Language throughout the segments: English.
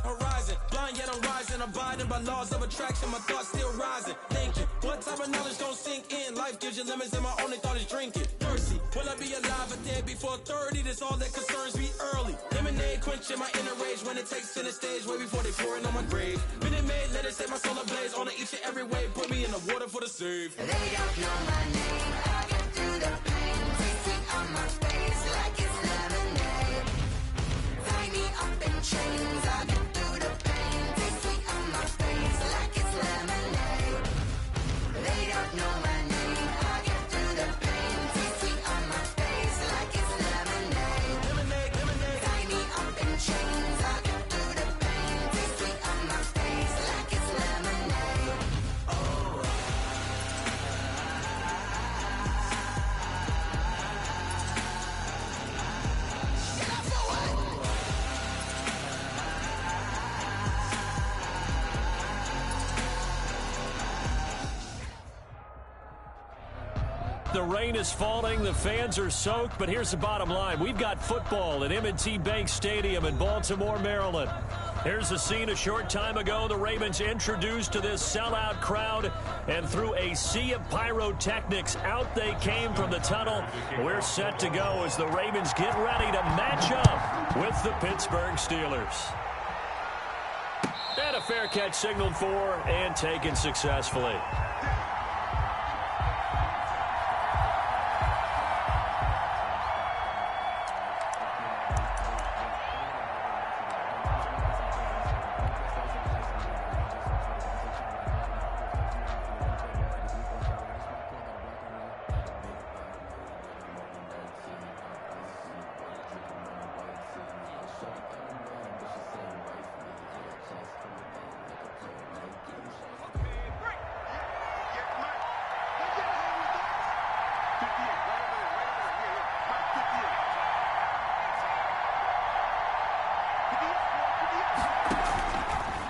horizon. Blind yet I'm rising, abiding by laws of attraction. My thoughts still rising. Thinking, what type of knowledge don't sink in? Life gives you lemons and my only thought is drinking. Thirsty, will I be alive or dead before 30? That's all that concerns me early. Lemonade quenching my inner rage when it takes center stage way before they pour it on my grave. Been it made, let it set my soul ablaze. On each and every way, put me in the water for the save. They don't know my name, I get through the pain. Tasting on my face like it's lemonade. Tie me up in chains, I get through the pain. Tasting on my face like it's lemonade. They don't know my name, I get through the pain. Tasting on my face like it's lemonade. Lemonade, lemonade. Tie me up in chains, I get through the pain. Tasting on my face like it's lemonade. The rain is falling, the fans are soaked, but here's the bottom line. We've got football at M&T Bank Stadium in Baltimore, Maryland. Here's the scene a short time ago. The Ravens introduced to this sellout crowd, and through a sea of pyrotechnics, out they came from the tunnel. We're set to go as the Ravens get ready to match up with the Pittsburgh Steelers. And a fair catch signaled for and taken successfully.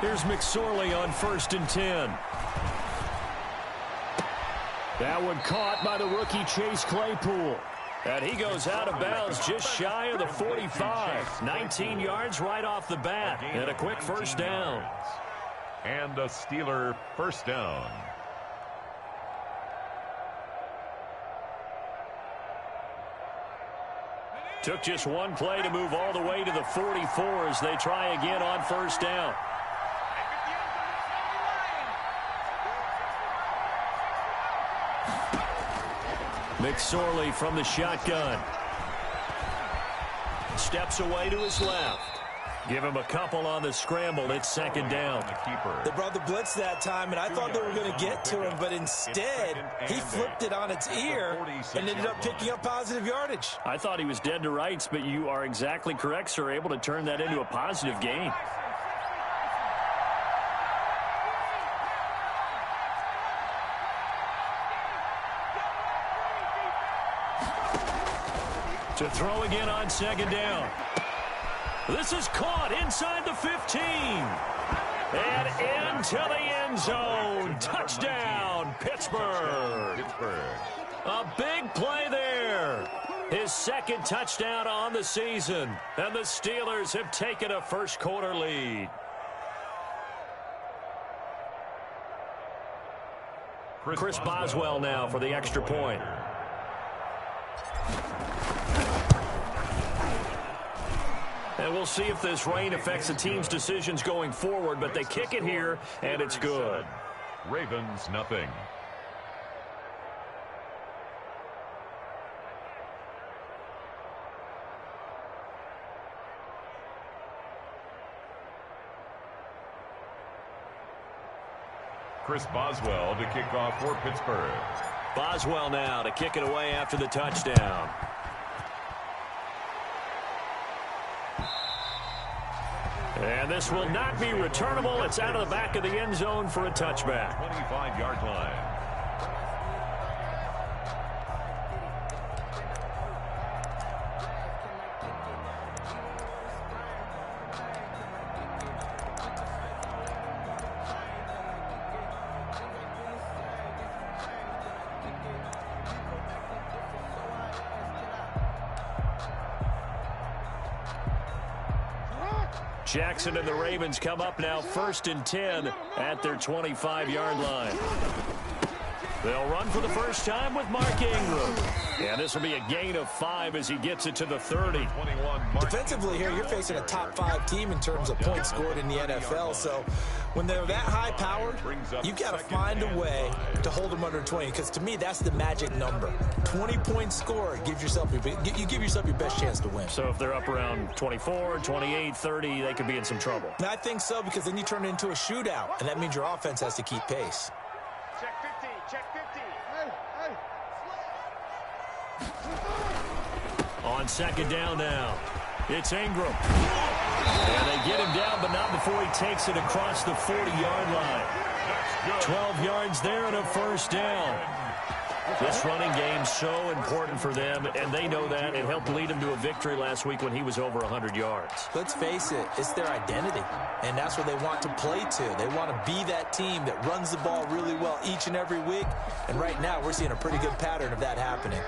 Here's McSorley on 1st and 10. That one caught by the rookie Chase Claypool. And he goes out of bounds just shy of the 45. 19 yards right off the bat. And a quick first down. And a Steeler first down. Took just one play to move all the way to the 44 as they try again on first down. McSorley from the shotgun. Steps away to his left. Give him a couple on the scramble. It's second down. They brought the blitz that time, and I thought they were going to get to him, but instead, he flipped it on its ear and ended up picking up positive yardage. I thought he was dead to rights, but you are exactly correct, sir. Able to turn that into a positive gain. To throw again on second down. This is caught inside the 15. And into the end zone. Touchdown, Pittsburgh. A big play there. His second touchdown on the season. And the Steelers have taken a first quarter lead. Chris Boswell now for the extra point. And we'll see if this rain affects the team's decisions going forward, but they kick it here, and it's good. Ravens, nothing. Chris Boswell to kick off for Pittsburgh. Boswell now to kick it away after the touchdown. And this will not be returnable. It's out of the back of the end zone for a touchback. 25-yard line. Jackson and the Ravens come up now 1st and 10 at their 25-yard line. They'll run for the first time with Mark Ingram. And this will be a gain of 5 as he gets it to the 30. Defensively here, you're facing a top-5 team in terms of points scored in the NFL. So when they're that high-powered, you've got to find a way to hold them under 20. Because to me, that's the magic number. 20 points scored gives yourself you give yourself your best chance to win. So if they're up around 24, 28, 30, they could be in some trouble. And I think so, because then you turn it into a shootout. And that means your offense has to keep pace. Check 50, check 50. On 2nd down now, it's Ingram. And they get him down, but not before he takes it across the 40-yard line. 12 yards there and a first down. This running game's so important for them, and they know that. It helped lead them to a victory last week when he was over 100 yards. Let's face it, it's their identity, and that's what they want to play to. They want to be that team that runs the ball really well each and every week, and right now we're seeing a pretty good pattern of that happening.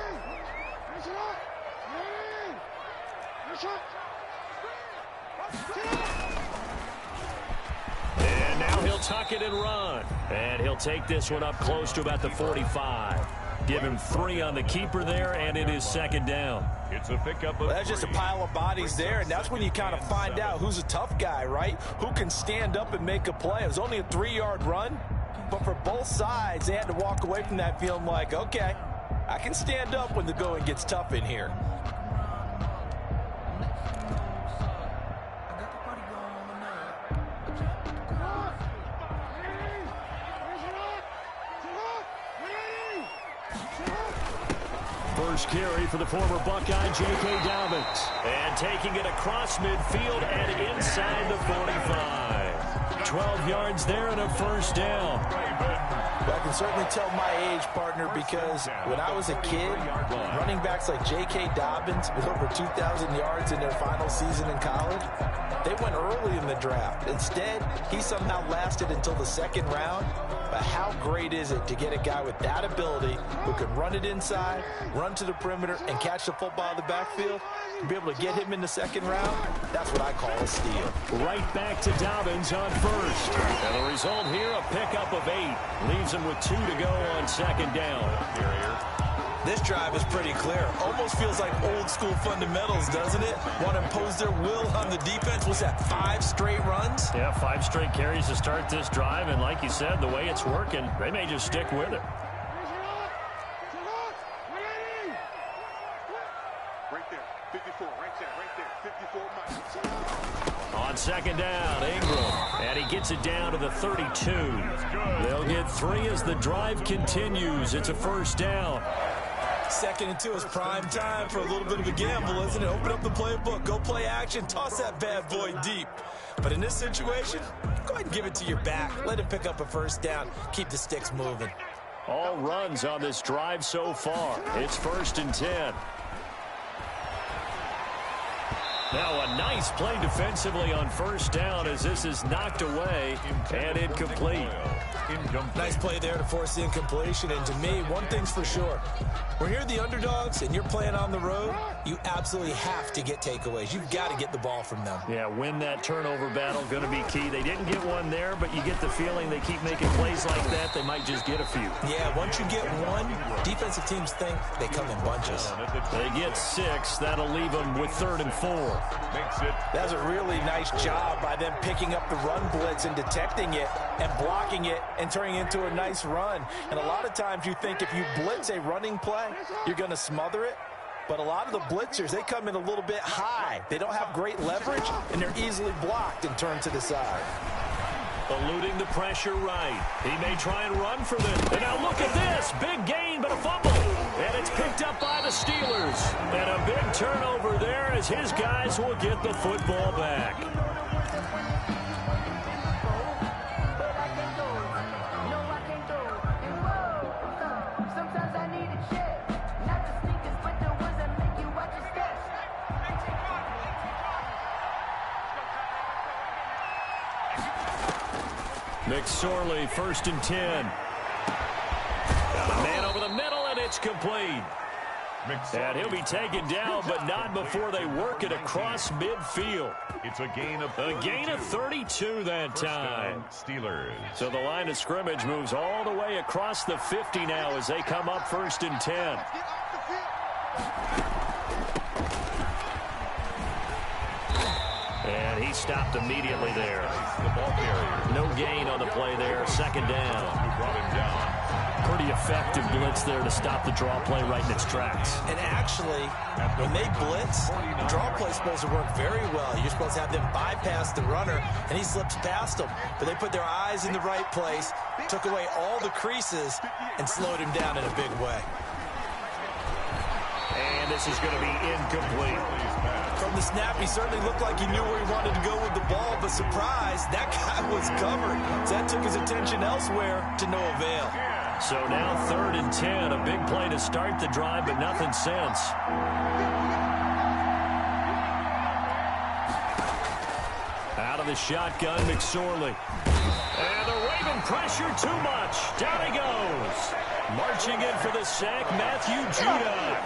And now he'll tuck it and run, and he'll take this one up close to about the 45. Give him 3 on the keeper there, and it is 2nd down. It's a pickup of That's just a pile of bodies there, and that's when you kind of find out who's a tough guy, right? Who can stand up and make a play. It was only a 3-yard run, but for both sides, they had to walk away from that feeling like, okay, I can stand up when the going gets tough in here. First carry for the former Buckeye, J.K. Dobbins. And taking it across midfield and inside the 45. 12 yards there and a first down. Well, I can certainly tell my age, partner, because when I was a kid, running backs like J.K. Dobbins with over 2,000 yards in their final season in college, they went early in the draft. Instead, he somehow lasted until the 2nd round. But how great is it to get a guy with that ability who can run it inside, run to the perimeter, and catch the football in the backfield? To be able to get him in the 2nd round, that's what I call a steal. Right back to Dobbins on first. And the result here, a pickup of 8. Leaves him with 2 to go on 2nd down. This drive is pretty clear. Almost feels like old school fundamentals, doesn't it? Want to impose their will on the defense. What's that, 5 straight runs? Yeah, 5 straight carries to start this drive. And like you said, the way it's working, they may just stick with it. Right there, 54, right there, 54. On 2nd down, Ingram. And he gets it down to the 32. They'll get 3 as the drive continues. It's a first down. 2nd and 2 is prime time for a little bit of a gamble, isn't it? Open up the playbook, go play action, toss that bad boy deep. But in this situation, go ahead and give it to your back. Let him pick up a first down. Keep the sticks moving. All runs on this drive so far. It's 1st and 10. Now a nice play defensively on first down as this is knocked away and incomplete. Nice play there to force the incompletion. And to me, one thing's for sure. When you're the underdogs and you're playing on the road, you absolutely have to get takeaways. You've got to get the ball from them. Yeah, win that turnover battle, going to be key. They didn't get one there, but you get the feeling they keep making plays like that, they might just get a few. Yeah, once you get one, defensive teams think they come in bunches. They get 6. That'll leave them with 3rd and 4. That's a really nice job by them picking up the run blitz and detecting it and blocking it and turning it into a nice run. And a lot of times you think if you blitz a running play, you're going to smother it. But a lot of the blitzers, they come in a little bit high. They don't have great leverage, and they're easily blocked and turned to the side. Eluding the pressure right. He may try and run for them. And now look at this. Big gain, but a fumble. And it's picked up by the Steelers. And a big turnover there as his guys will get the football back. McSorley, 1st and 10. Got a man over the middle, and it's complete. And he'll be taken down, but not before they work it across midfield. It's a gain of 32 that time. Steelers. So the line of scrimmage moves all the way across the 50 now as they come up 1st and 10. And he stopped immediately there. The ball carrier. No gain on the play there. 2nd down. Who brought him down. Pretty effective blitz there to stop the draw play right in its tracks. And actually, when they blitz, the draw play is supposed to work very well. You're supposed to have them bypass the runner, and he slips past them. But they put their eyes in the right place, took away all the creases, and slowed him down in a big way. And this is going to be incomplete. From the snap, he certainly looked like he knew where he wanted to go with the ball, but surprise, that guy was covered. So that took his attention elsewhere to no avail. So now 3rd and 10, a big play to start the drive, but nothing since. Out of the shotgun, McSorley. And the Raven pressure too much. Down he goes. Marching in for the sack, Matthew Judon.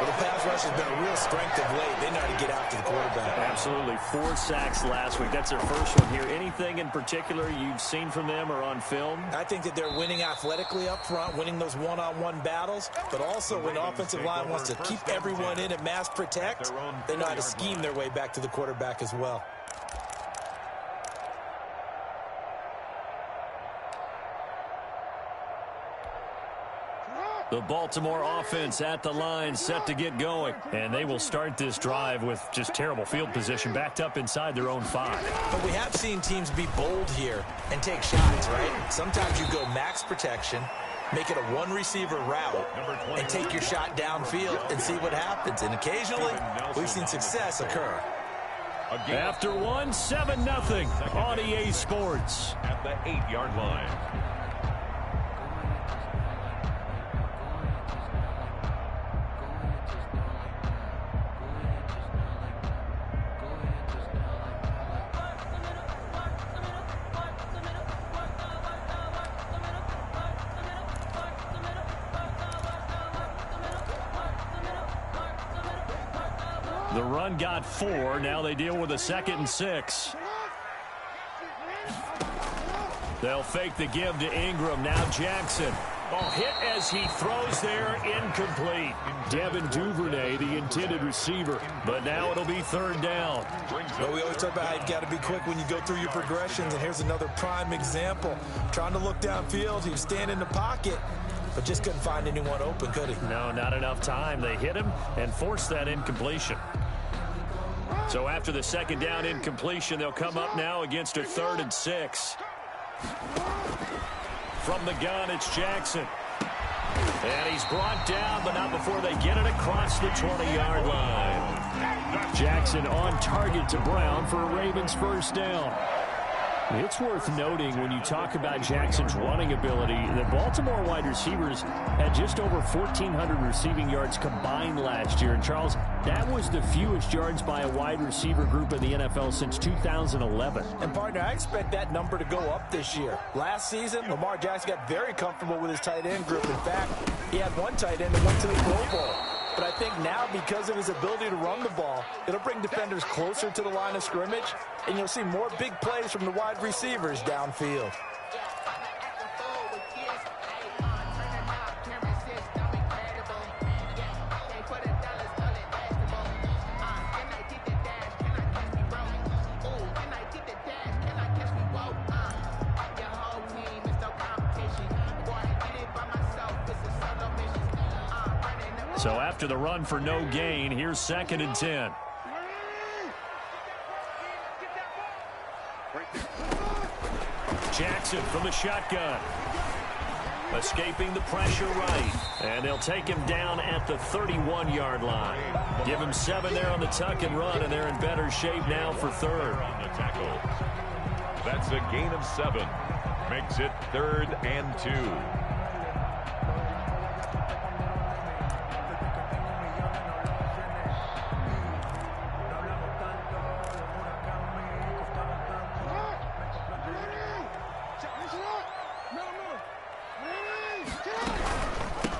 Well, the pass rush has been a real strength of late. They know how to get after the quarterback. Absolutely. 4 sacks last week. That's their first one here. Anything in particular you've seen from them or on film? I think that they're winning athletically up front, winning those one-on-one battles, but also when the offensive line wants to keep everyone in and mass protect, they know how to scheme their way back to the quarterback as well. The Baltimore offense at the line, set to get going. And they will start this drive with just terrible field position, backed up inside their own 5. But we have seen teams be bold here and take shots, right? Sometimes you go max protection, make it a one-receiver route, and take your shot downfield and see what happens. And occasionally, we've seen success occur. After one, 7-0 on EA Sports. At the 8-yard line. The run got 4. Now they deal with a 2nd and 6. They'll fake the give to Ingram. Now Jackson. Oh, hit as he throws there, incomplete. Devin Duvernay, the intended receiver. But now it'll be 3rd down. Well, we always talk about how you've got to be quick when you go through your progressions, and here's another prime example. Trying to look downfield, he was standing in the pocket, but just couldn't find anyone open, could he? No, not enough time. They hit him and forced that incompletion. So after the 2nd down incompletion, they'll come up now against a 3rd and 6. From the gun, it's Jackson. And he's brought down, but not before they get it across the 20-yard line. Jackson on target to Brown for a Ravens 1st down. It's worth noting when you talk about Jackson's running ability, the Baltimore wide receivers had just over 1,400 receiving yards combined last year. And, Charles, that was the fewest yards by a wide receiver group in the NFL since 2011. And, partner, I expect that number to go up this year. Last season, Lamar Jackson got very comfortable with his tight end group. In fact, he had one tight end that went to the Pro Bowl. But I think now, because of his ability to run the ball, it'll bring defenders closer to the line of scrimmage, and you'll see more big plays from the wide receivers downfield. So after the run for no gain, here's 2nd and 10. Jackson from the shotgun. Escaping the pressure right. And they'll take him down at the 31-yard line. Give him 7 there on the tuck and run, and they're in better shape now for 3rd. On the tackle. That's a gain of 7. Makes it 3rd and 2.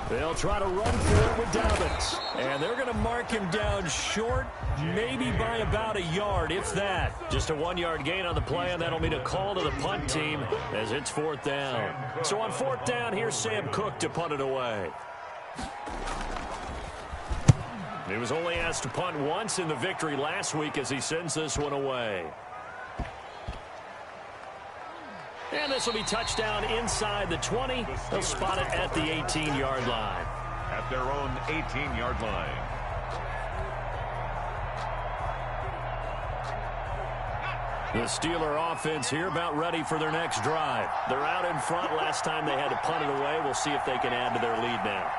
They'll try to run for it with Dobbins. And they're going to mark him down short, maybe by about a yard, if that. Just a 1-yard gain on the play, and that'll mean a call to the punt team as it's 4th down. So on 4th down, here's Sam Cook to punt it away. He was only asked to punt once in the victory last week as he sends this one away. And this will be touchdown inside the 20. They'll spot it at the 18-yard line. At their own 18-yard line. The Steeler offense here about ready for their next drive. They're out in front. Last time they had to punt it away. We'll see if they can add to their lead now.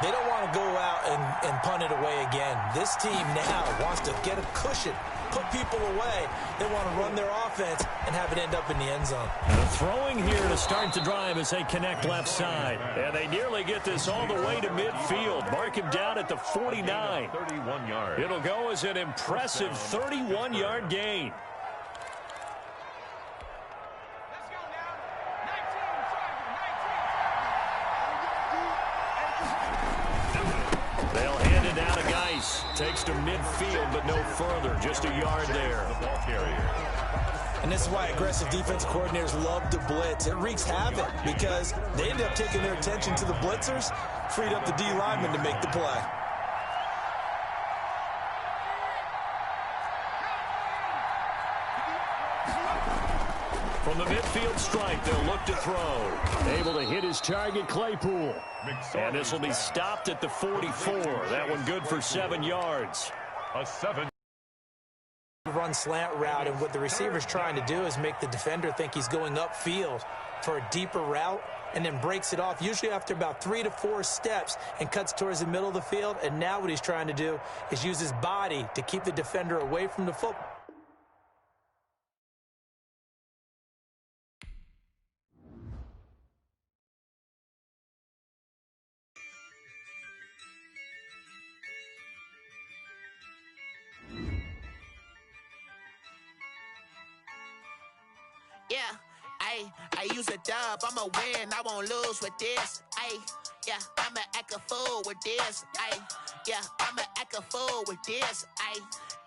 They don't want to go out and punt it away again. This team now wants to get a cushion, put people away. They want to run their offense and have it end up in the end zone. The throwing here to start the drive as they connect left side. And they nearly get this all the way to midfield. Mark him down at the 49. 31 yards. It'll go as an impressive 31-yard gain. Takes to midfield, but no further. Just a yard there. The ball carrier. And this is why aggressive defense coordinators love to blitz. It wreaks havoc because they end up taking their attention to the blitzers, freed up the D lineman to make the play. From the midfield stripe, they'll look to throw. Able to hit his target, Claypool. And this will be stopped at the 44. That one good for 7 yards. A 7. Run slant route, and what the receiver's trying to do is make the defender think he's going upfield for a deeper route, and then breaks it off, usually after about 3 to 4 steps, and cuts towards the middle of the field. And now what he's trying to do is use his body to keep the defender away from the football. Yeah, I use a dub, I'ma win, I won't lose with this. Yeah, I'ma act a fool with this. Yeah, I'ma act a fool with this.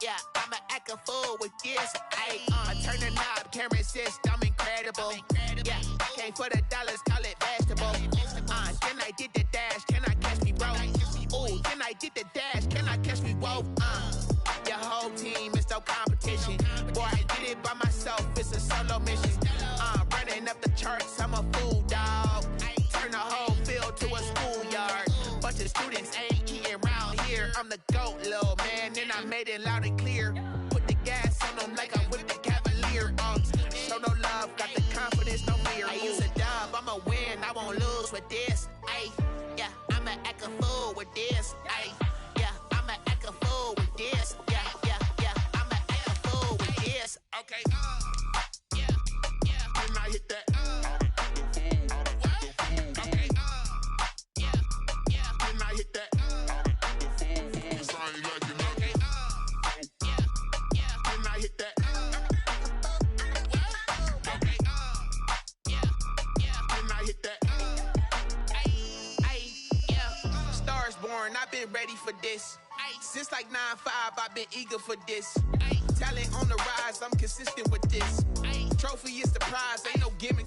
Yeah, I'ma act a fool with this. I turn the knob, camera assist, I'm incredible. Yeah, came for the dollars, call it vegetable. Then I did the dash, can I catch me, bro? Ooh, then I did the dash, can I catch me, whoa? Your whole team is no competition. Boy, I did it by myself, it's a solo mission. Running up the charts, I'm a fool, dog. Turn the whole field to a schoolyard. Bunch of students ain't eating round here. I'm the GOAT, little man, and I made it loud and clear. Put the gas on them like I'm with the Cavalier. Show no love, got the confidence, no fear. I use a dub, I'ma win, I won't lose with this. Yeah, I'ma act a fool with this. Yeah, I'ma act a fool with this. Yeah, I'ma act a fool with this. Okay. Then I hit that. Okay. Then I hit that. Okay. Then I hit that. Okay. Then I hit that. Yeah. Stars born, I've been ready for this. Since like 9-5, I've been eager for this. Talent on the rise, I'm consistent with this. Trophy is the prize, ain't no gimmick.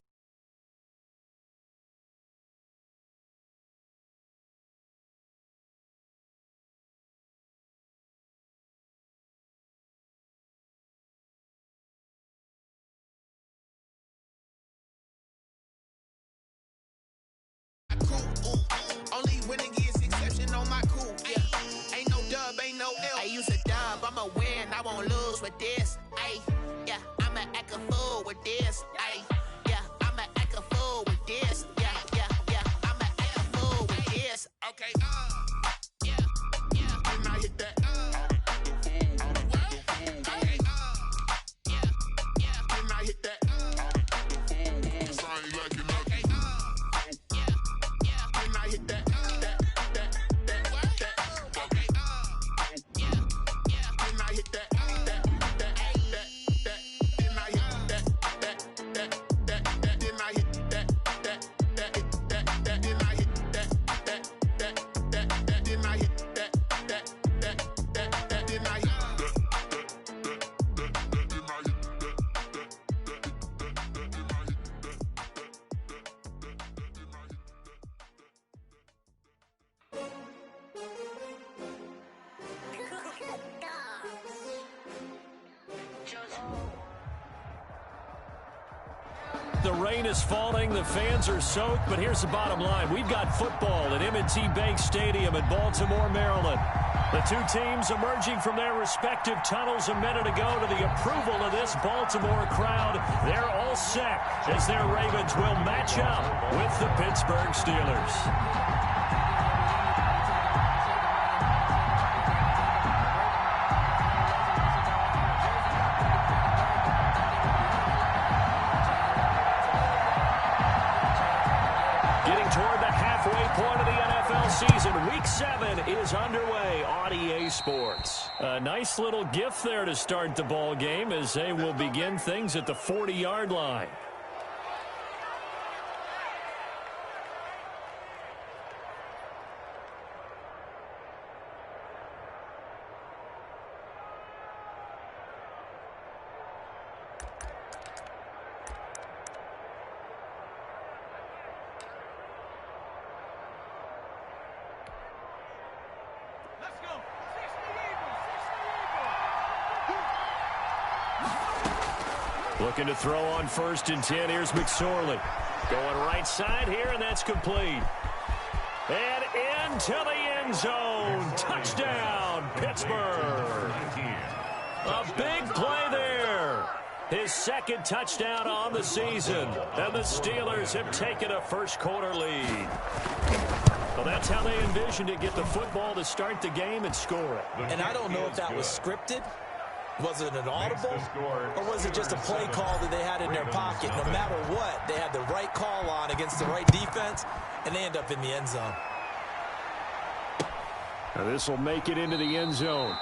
Only winning is exception on my cool. Yeah, ain't no dub, ain't no L. I use a dub, I'ma win, I won't lose with this. Yeah, I'ma act a fool with this. Yeah, I'ma act a fool with this. Yeah, I'ma act a fool with this. Okay. Then I hit that. Okay. Then I hit that. Then I hit that. Then I hit that. the rain is falling, the fans are soaked, but here's the bottom line. We've got football at M&T Bank Stadium in Baltimore, Maryland. The two teams emerging from their respective tunnels a minute ago to the approval of this Baltimore crowd. They're all set as their Ravens will match up with the Pittsburgh Steelers. Point of the NFL season. Week 7 is underway on EA Sports. A nice little gift there to start the ball game as they will begin things at the 40-yard line. Looking to throw on 1st and 10. Here's McSorley. Going right side here, and that's complete. And into the end zone. Touchdown, Pittsburgh. A big play there. His second touchdown on the season. And the Steelers have taken a first-quarter lead. Well, that's how they envisioned it. Get the football to start the game and score it. And I don't know if that was scripted. Was it an audible, or was it just a play call that they had in their pocket? No matter what, they had the right call on against the right defense, and they end up in the end zone. Now this will make it into the end zone.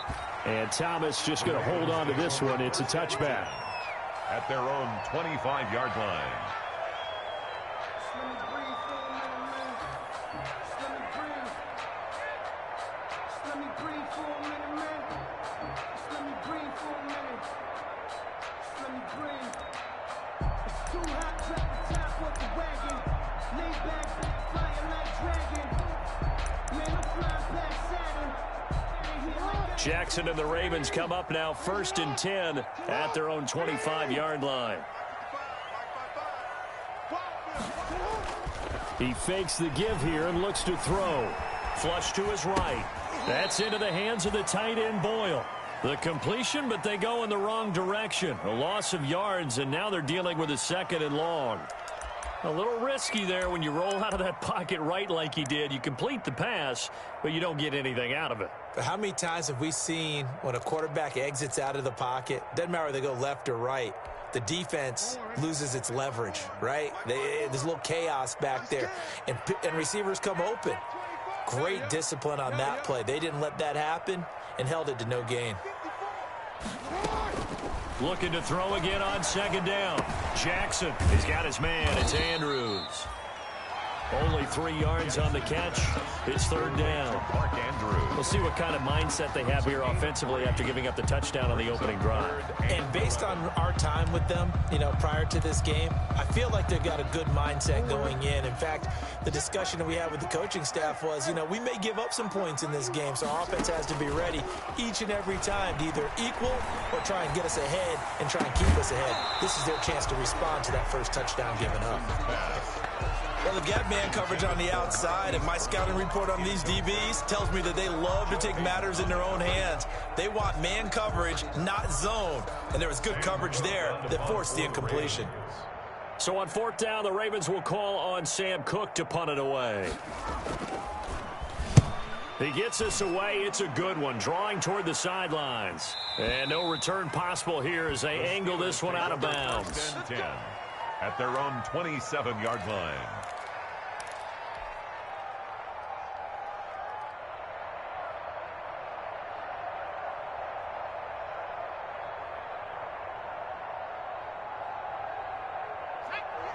And Thomas just going to hold on to this one. It's a touchback. At their own 25-yard line. Jackson and the Ravens come up now 1st and 10 at their own 25-yard line. He fakes the give here and looks to throw. Flush to his right. That's into the hands of the tight end Boyle. The completion, but they go in the wrong direction. A loss of yards, and now they're dealing with a 2nd and long. A little risky there when you roll out of that pocket right like he did. You complete the pass, but you don't get anything out of it. But how many times have we seen when a quarterback exits out of the pocket, doesn't matter whether they go left or right, the defense loses its leverage, right? There's a little chaos back there, and receivers come open. Great discipline on that play. They didn't let that happen and held it to no gain. Looking to throw again on 2nd down. Jackson, he's got his man. It's Andrews. Only 3 yards on the catch. It's 3rd down. Mark Andrews. We'll see what kind of mindset they have here offensively after giving up the touchdown on the opening drive. And based on our time with them, prior to this game, I feel like they've got a good mindset going in. In fact, the discussion that we had with the coaching staff was, we may give up some points in this game, so our offense has to be ready each and every time to either equal or try and get us ahead and try and keep us ahead. This is their chance to respond to that first touchdown given up. Well, they've got man coverage on the outside, and my scouting report on these DBs tells me that they love to take matters in their own hands. They want man coverage, not zone. And there was good coverage there that forced the incompletion. So on 4th down, the Ravens will call on Sam Cook to punt it away. He gets us away. It's a good one, drawing toward the sidelines. And no return possible here as they angle this one out of bounds. 10 at their own 27-yard line.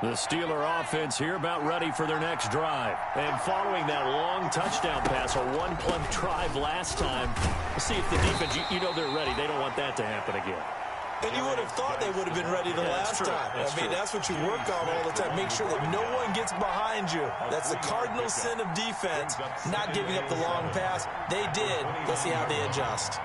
The Steeler offense here about ready for their next drive. And following that long touchdown pass, a one-play drive last time, we'll see if the defense, they're ready. They don't want that to happen again. And you would have thought they would have been ready the last time. That's what you work on all the time. Make sure that no one gets behind you. That's the cardinal sin of defense, not giving up the long pass. They did. Let's see how they adjust.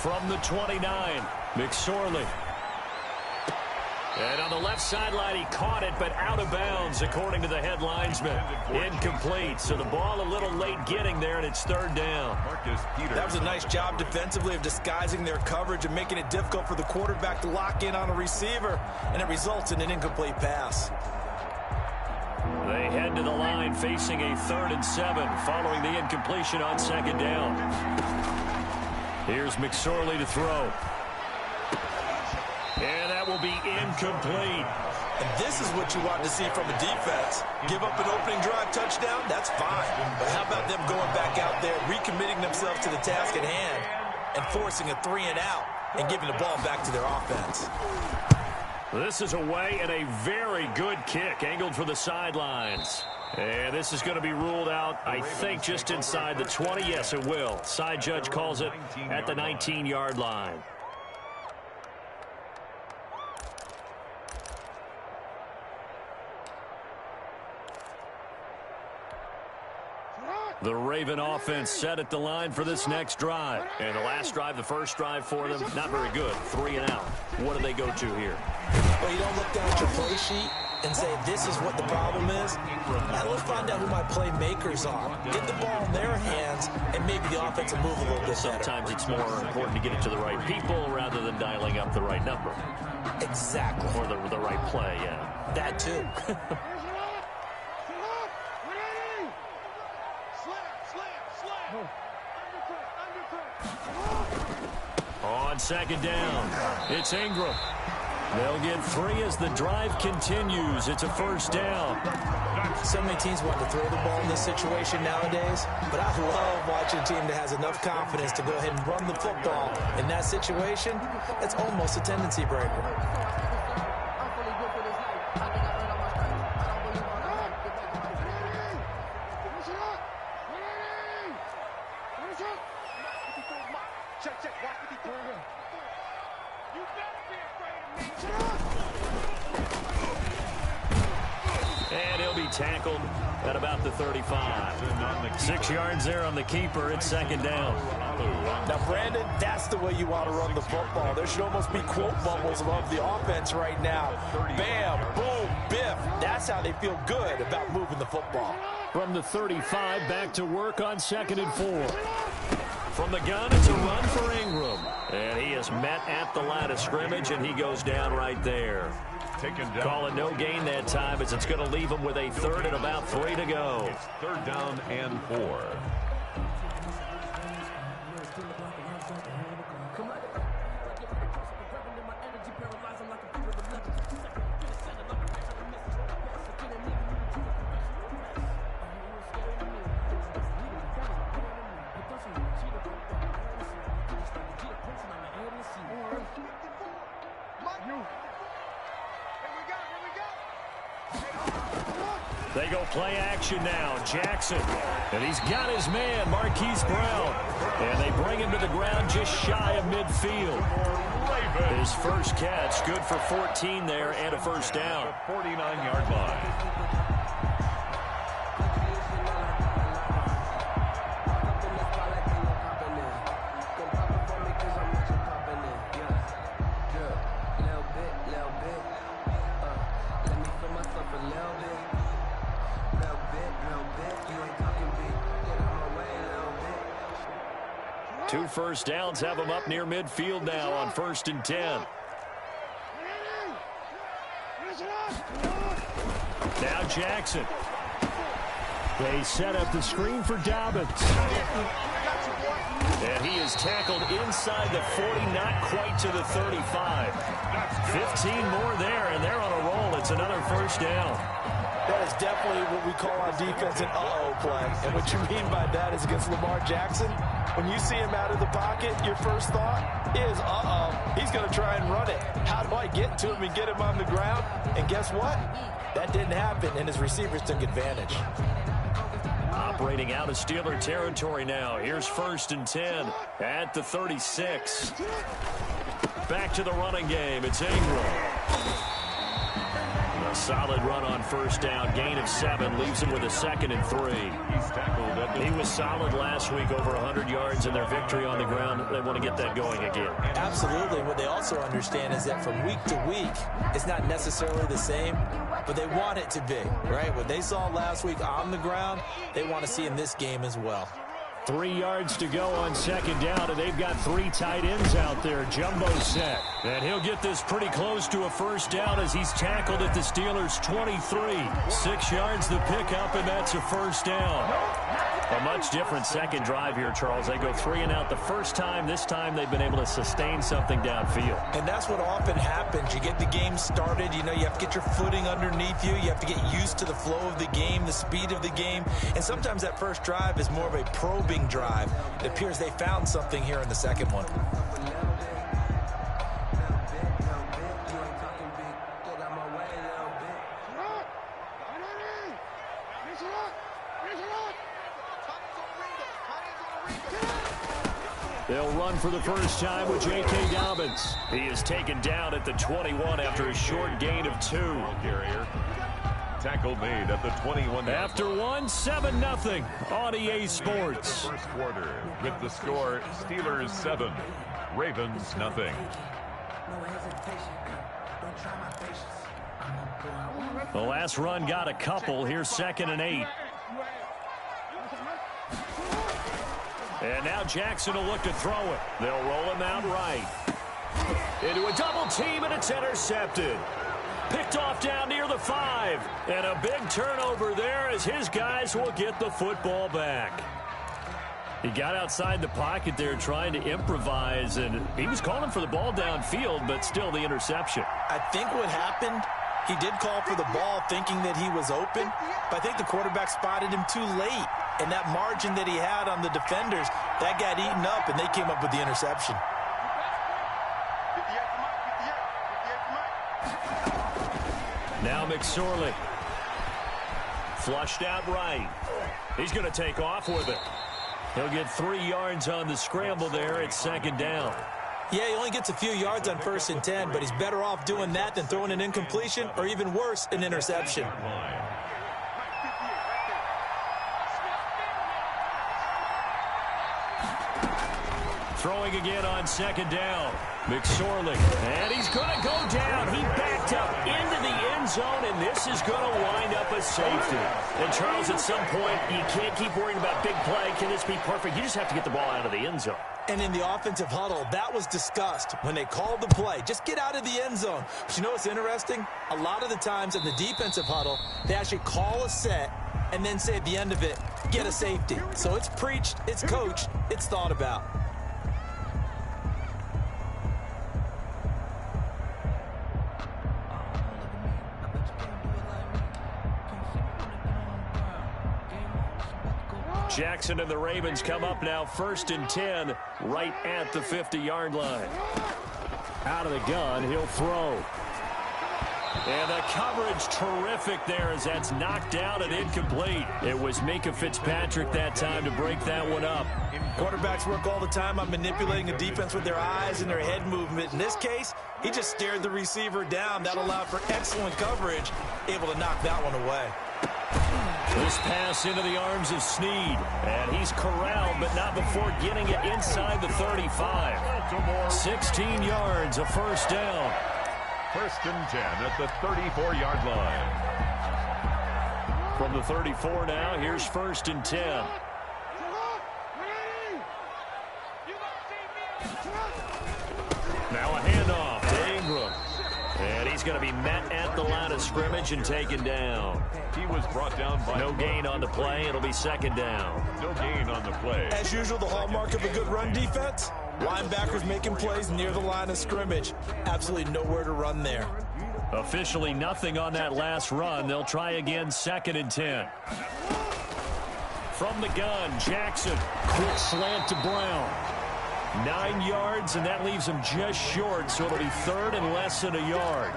from the 29. McSorley. And on the left sideline, he caught it, but out of bounds, according to the head linesman. Incomplete. So the ball a little late getting there, and it's third down. That was a nice job defensively of disguising their coverage and making it difficult for the quarterback to lock in on a receiver, and it results in an incomplete pass. They head to the line facing a 3rd and 7 following the incompletion on second down. Here's McSorley to throw. And that will be incomplete. And this is what you want to see from a defense. Give up an opening drive touchdown, that's fine. But how about them going back out there, recommitting themselves to the task at hand, and forcing a 3 and out and giving the ball back to their offense? This is away and a very good kick angled for the sidelines. And this is going to be ruled out, I think, just inside the 20. Yes, it will. Side judge calls it at the 19-yard line. The Raven offense set at the line for this next drive. And the last drive, the first drive for them, not very good. 3 and out. What do they go to here? Well, you don't look down at your play sheet and say, this is what the problem is. Now, let's find out who my playmakers are. Get the ball in their hands, and maybe the offense will move a little bit better. Sometimes it's more important to get it to the right people rather than dialing up the right number. Exactly. Or the right play, yeah. That, too. On second down, it's Ingram. They'll get 3 as the drive continues. It's a first down. So many teams want to throw the ball in this situation nowadays, but I love watching a team that has enough confidence to go ahead and run the football. In that situation, it's almost a tendency breaker. And he'll be tackled at about the 35. 6 yards there on the keeper. It's second down. Now, Brandon, that's the way you want to run the football. There should almost be quote bubbles above the offense right now. Bam, boom, biff. That's how they feel good about moving the football. From the 35, back to work on 2nd and 4. From the gun, it's a run for Ingram. And he is met at the line of scrimmage, and he goes down right there. Call it no gain that time, as it's going to leave him with a 3rd and about 3 to go. It's 3rd down and 4. They go play action now. Jackson. And he's got his man, Marquise Brown. And they bring him to the ground just shy of midfield. His first catch, good for 14 there and a first down. 49-yard line. Two first downs have them up near midfield now on 1st and 10. Now Jackson. They set up the screen for Dobbins. And he is tackled inside the 40, not quite to the 35. 15 more there, and they're on a roll. It's another first down. That is definitely what we call on defense an uh-oh play. And what you mean by that is against Lamar Jackson, when you see him out of the pocket, your first thought is, uh-oh, he's going to try and run it. How do I get to him and get him on the ground? And guess what? That didn't happen, and his receivers took advantage. Operating out of Steeler territory now. Here's 1st and 10 at the 36. Back to the running game. It's Ingram. The Solid run on first down. Gain of 7 leaves him with a 2nd and 3. He's tackled at the... He was solid last week, over 100 yards in their victory on the ground. They want to get that going again. Absolutely. What they also understand is that from week to week, it's not necessarily the same, but they want it to be, right? What they saw last week on the ground, they want to see in this game as well. 3 yards to go on 2nd down, and they've got 3 tight ends out there. Jumbo set. And he'll get this pretty close to a first down as he's tackled at the Steelers' 23. 6 yards the pickup, and that's a first down. A much different second drive here, Charles. They go 3 and out the first time. This time they've been able to sustain something downfield. And that's what often happens. You get the game started. You know, you have to get your footing underneath you. You have to get used to the flow of the game, the speed of the game. And sometimes that first drive is more of a probing drive. It appears they found something here in the second one. They'll run for the first time with J.K. Dobbins. He is taken down at the 21 after a short gain of 2. Carrier. Tackle made at the 21. After 1, 7-0 on EA Sports. First quarter with the score Steelers 7, Ravens nothing. The last run got a couple. Here's 2nd and 8. And now Jackson will look to throw it. They'll roll him out right. Into a double team, and it's intercepted. Picked off down near the 5. And a big turnover there as his guys will get the football back. He got outside the pocket there trying to improvise, and he was calling for the ball downfield, but still the interception. I think what happened, he did call for the ball thinking that he was open, but I think the quarterback spotted him too late. And that margin that he had on the defenders, that got eaten up, and they came up with the interception. Now McSorley. Flushed out right. He's going to take off with it. He'll get 3 yards on the scramble there at 2nd down. Yeah, he only gets a few yards on 1st and 10, but he's better off doing that than throwing an incompletion or even worse, an interception. Throwing again on 2nd down. McSorley. And he's going to go down. He backed up into the end zone, and this is going to wind up a safety. And, Charles, at some point, you can't keep worrying about big play. Can this be perfect? You just have to get the ball out of the end zone. And in the offensive huddle, that was discussed when they called the play. Just get out of the end zone. But you know what's interesting? A lot of the times in the defensive huddle, they actually call a set and then say at the end of it, get a safety. So it's preached, it's coached, it's thought about. Jackson and the Ravens come up now 1st and 10 right at the 50-yard line. Out of the gun, he'll throw. And the coverage terrific there as that's knocked down and incomplete. It was Minkah Fitzpatrick that time to break that one up. Quarterbacks work all the time on manipulating a defense with their eyes and their head movement. In this case, he just stared the receiver down. That allowed for excellent coverage, able to knock that one away. This pass into the arms of Snead, and he's corralled, but not before getting it inside the 35. 16 yards, a first down. 1st and 10 at the 34-yard line. From the 34 now, here's 1st and 10. Now a handoff to Ingram. And he's going to be met at the line of scrimmage and taken down. He was brought down by... No gain on the play. It'll be 2nd down. No gain on the play. As usual, the hallmark of a good run defense, linebackers making plays near the line of scrimmage. Absolutely nowhere to run there. Officially nothing on that last run. They'll try again 2nd and 10. From the gun, Jackson. Quick slant to Brown. 9 yards, and that leaves him just short, so it'll be 3rd and less than a yard.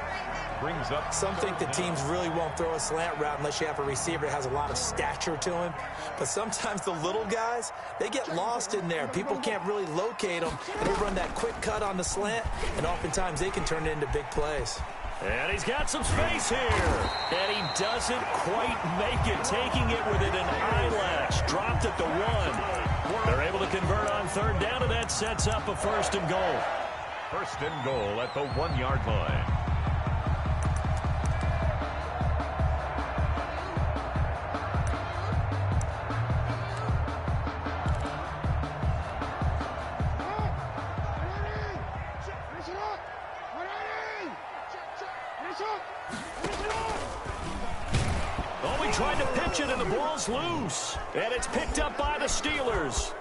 brings up... Some think the teams really won't throw a slant route unless you have a receiver that has a lot of stature to him. But sometimes the little guys, they get lost in there. People can't really locate them, and they run that quick cut on the slant, and oftentimes they can turn it into big plays. And he's got some space here. And he doesn't quite make it, taking it within an eyelash. Dropped at the 1. They're able to convert on third down, and that sets up a 1st and goal. 1st and goal at the 1-yard line. Oh, he tried to pitch it, and the ball's loose. And it's picked up by the Steelers.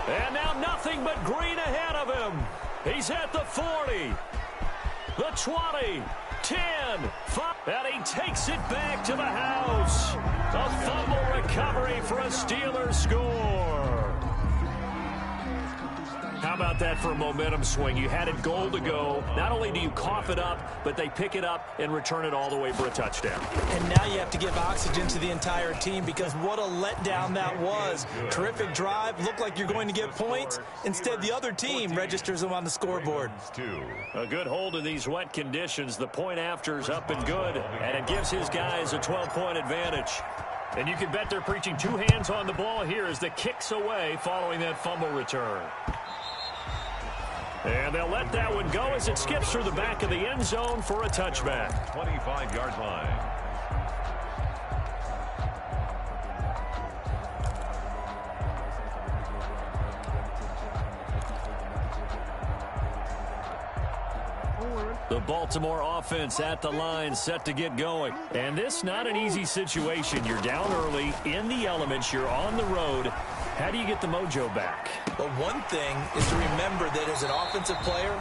And now nothing but green ahead of him. He's at the 40, the 20, 10, 5, and he takes it back to the house. A fumble recovery for a Steelers score. How about that for a momentum swing? You had it goal to go. Not only do you cough it up, but they pick it up and return it all the way for a touchdown. And now you have to give oxygen to the entire team because what a letdown that was. Terrific drive. Looked like you're going to get points. Instead, the other team registers them on the scoreboard. A good hold in these wet conditions. The point after's up and good, and it gives his guys a 12-point advantage. And you can bet they're preaching 2 hands on the ball here as the kick's away following that fumble return. And they'll let that one go as it skips through the back of the end zone for a touchback. 25-yard line. The Baltimore offense at the line, set to get going. And this not an easy situation. You're down early, in the elements, you're on the road. How do you get the mojo back? But one thing is to remember that as an offensive player,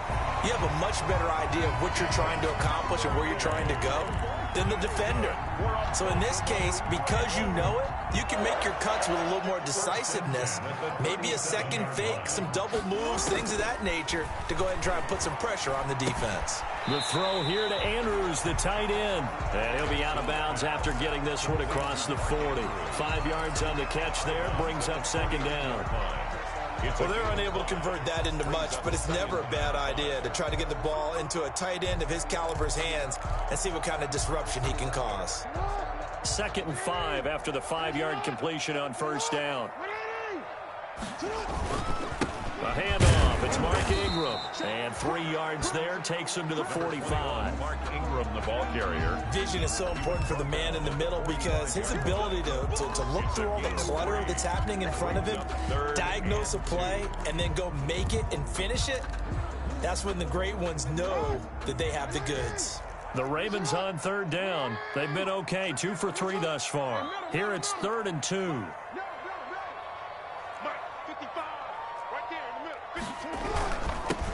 you have a much better idea of what you're trying to accomplish and where you're trying to go than the defender. So in this case, because you know it, you can make your cuts with a little more decisiveness, maybe a second fake, some double moves, things of that nature, to go ahead and try and put some pressure on the defense. The throw here to Andrews, the tight end. And he'll be out of bounds after getting this one across the 40. 5 yards on the catch there, brings up 2nd down. Well, they're unable to convert that into much, but it's never a bad idea to try to get the ball into a tight end of his caliber's hands and see what kind of disruption he can cause. 2nd and 5 after the 5-yard completion on 1st down. A handoff. It's Mark Ingram. And 3 yards there takes him to the 45. Mark Ingram, the ball carrier. Vision is so important for the man in the middle because his ability to look through all the clutter that's happening in front of him, diagnose a play, and then go make it and finish it, that's when the great ones know that they have the goods. The Ravens on 3rd down. They've been okay, 2 for 3 thus far. Here it's 3rd and 2.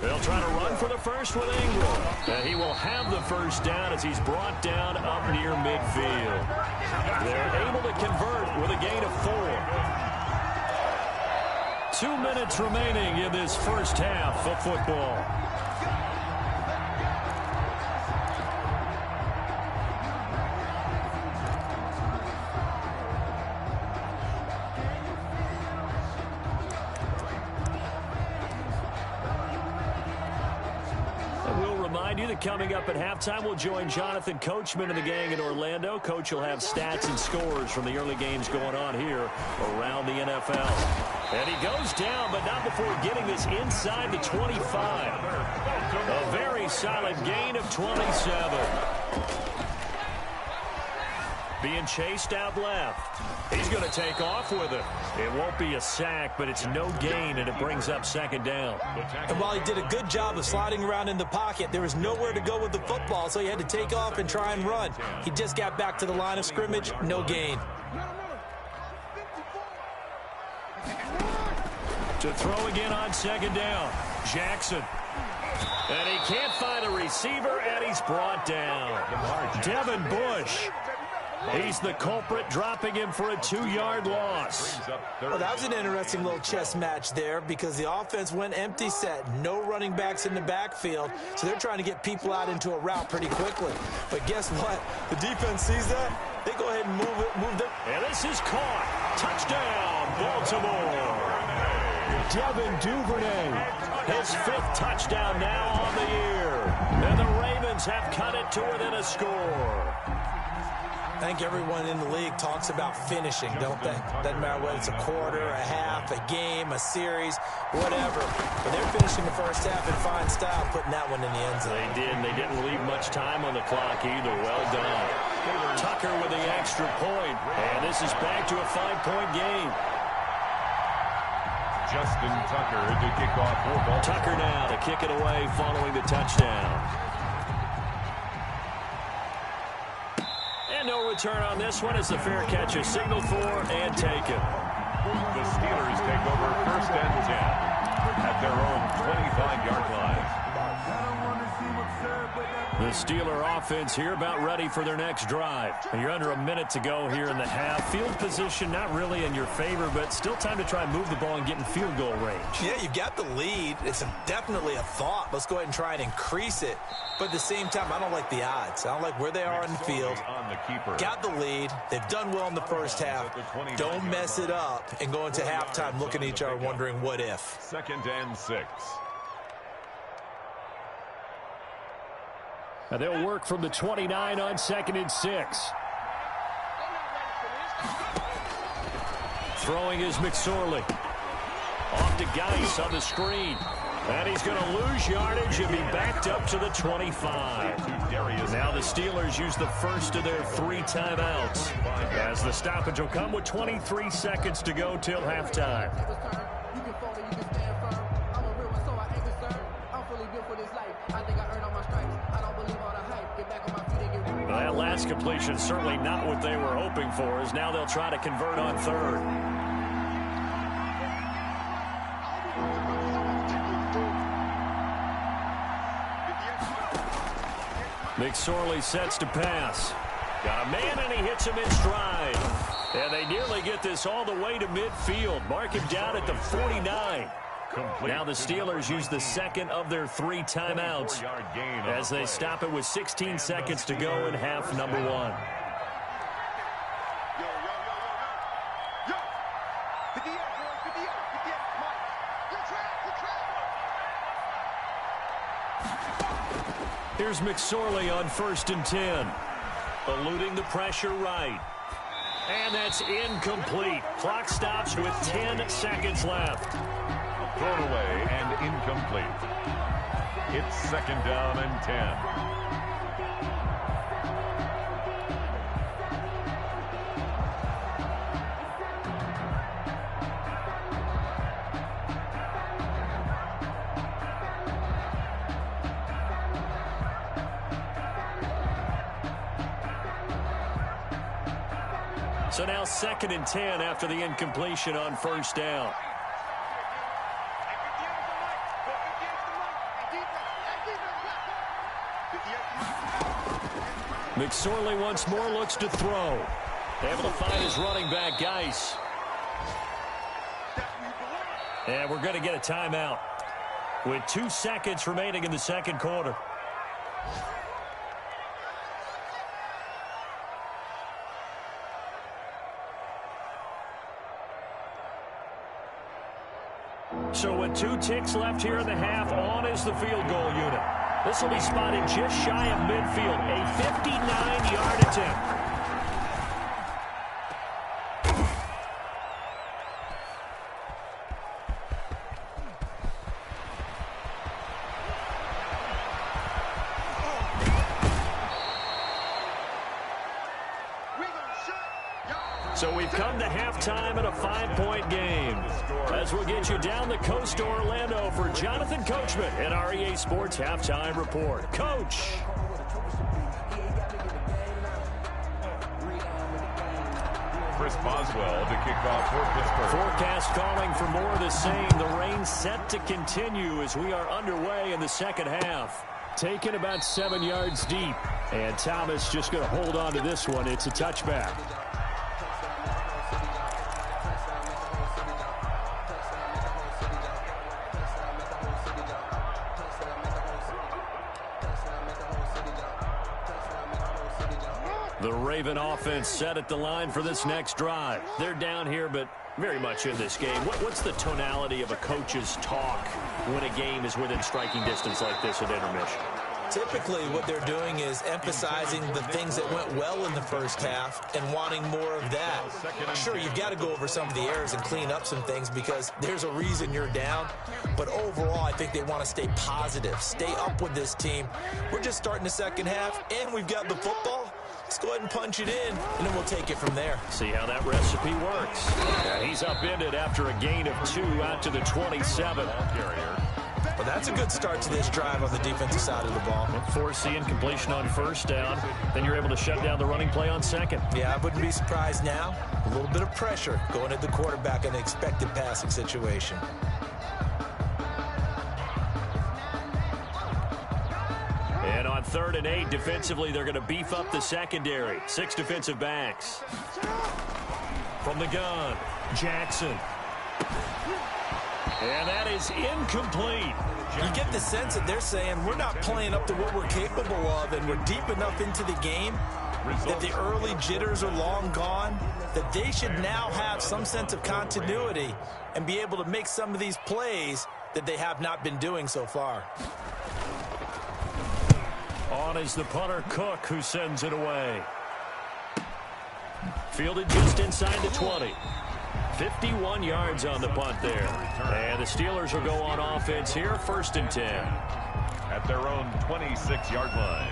They'll try to run for the first with Ingram. And he will have the 1st down as he's brought down up near midfield. They're able to convert with a gain of 4. 2 minutes remaining in this first half of football. Coming up at halftime, we'll join Jonathan Coachman and the gang in Orlando. Coach will have stats and scores from the early games going on here around the NFL. And he goes down, but not before getting this inside the 25. A very solid gain of 27. Being chased out left. He's going to take off with it. It won't be a sack, but it's no gain, and it brings up 2nd down. And while he did a good job of sliding around in the pocket, there was nowhere to go with the football, so he had to take off and try and run. He just got back to the line of scrimmage, no gain. To throw again on 2nd down, Jackson. And he can't find a receiver, and he's brought down. Devin Bush. He's the culprit, dropping him for a 2-yard loss. Well, that was an interesting little chess match there because the offense went empty set. No running backs in the backfield, so they're trying to get people out into a route pretty quickly. But guess what? The defense sees that. They go ahead and move them. And this is caught. Touchdown, Baltimore. Devin Duvernay, his 5th touchdown now on the year. And the Ravens have cut it to within a score. I think everyone in the league talks about finishing, don't they? Doesn't matter whether it's a quarter, a half, a game, a series, whatever. But they're finishing the first half in fine style, putting that one in the end zone. They did, and they didn't leave much time on the clock either. Well done. Tucker with the extra point, and this is back to a 5-point game. Justin Tucker to kick off for Baltimore. Tucker now to kick it away following the touchdown. And no return on this one as the fair catch is signaled for and taken. The Steelers take over 1st and 10 at their own 25-yard line. The Steeler offense here about ready for their next drive. You're under a minute to go here in the half. Field position not really in your favor, but still time to try and move the ball and get in field goal range. Yeah, you've got the lead. It's definitely a thought. Let's go ahead and try and increase it. But at the same time, I don't like the odds. I don't like where they are in the field. Got the lead. They've done well in the first half. Don't mess it up and go into halftime looking at each other wondering what if. 2nd and 6. And they'll work from the 29 on 2nd and 6. Throwing is McSorley. Off to Geis on the screen. And he's going to lose yardage and be backed up to the 25. Now the Steelers use the first of their 3 timeouts, as the stoppage will come with 23 seconds to go till halftime. That last completion certainly not what they were hoping for, as now they'll try to convert on 3rd. McSorley sets to pass. Got a man, and he hits him in stride. And they nearly get this all the way to midfield. Mark him down at the 49. Now the Steelers use the 2nd of their 3 timeouts as they stop it with 16 seconds to go in half number 1. Here's McSorley on 1st and 10. Eluding the pressure right. And that's incomplete. Clock stops with 10 seconds left. Thrown away and incomplete. It's 2nd down and 10. So now 2nd and 10 after the incompletion on 1st down. McSorley once more looks to throw. Able to find his running back, Geis. And we're going to get a timeout with 2 seconds remaining in the 2nd quarter. So with 2 ticks left here in the half, on is the field goal unit. This will be spotted just shy of midfield. A 59-yard attempt. So we've come to halftime in a 5-point game. As we'll get you down the coast to Orlando for Jonathan Coachman at our EA Sports Halftime Report. Coach. Chris Boswell to kick off for Pittsburgh. Forecast calling for more of the same. The rain set to continue as we are underway in the 2nd half. Taken about 7 yards deep. And Thomas just going to hold on to this one. It's a touchback. The Raven offense set at the line for this next drive. They're down here, but very much in this game. What's the tonality of a coach's talk when a game is within striking distance like this at intermission? Typically, what they're doing is emphasizing the things that went well in the first half and wanting more of that. Sure, you've got to go over some of the errors and clean up some things because there's a reason you're down. But overall, I think they want to stay positive, stay up with this team. We're just starting the second half, and we've got the football. Let's go ahead and punch it in, and then we'll take it from there. See how that recipe works. And he's upended after a gain of 2 out to the 27. Well, that's a good start to this drive on the defensive side of the ball. Forcing completion on first down. Then you're able to shut down the running play on second. Yeah, I wouldn't be surprised now. A little bit of pressure going at the quarterback in the expected passing situation. And on 3rd and 8, defensively, they're going to beef up the secondary. 6 defensive backs. From the gun, Jackson. And that is incomplete. You get the sense that they're saying we're not playing up to what we're capable of, and we're deep enough into the game that the early jitters are long gone, that they should now have some sense of continuity and be able to make some of these plays that they have not been doing so far. On is the punter, Cook, who sends it away. Fielded just inside the 20. 51 yards on the punt there. And the Steelers will go on offense here, 1st and 10. At their own 26-yard line.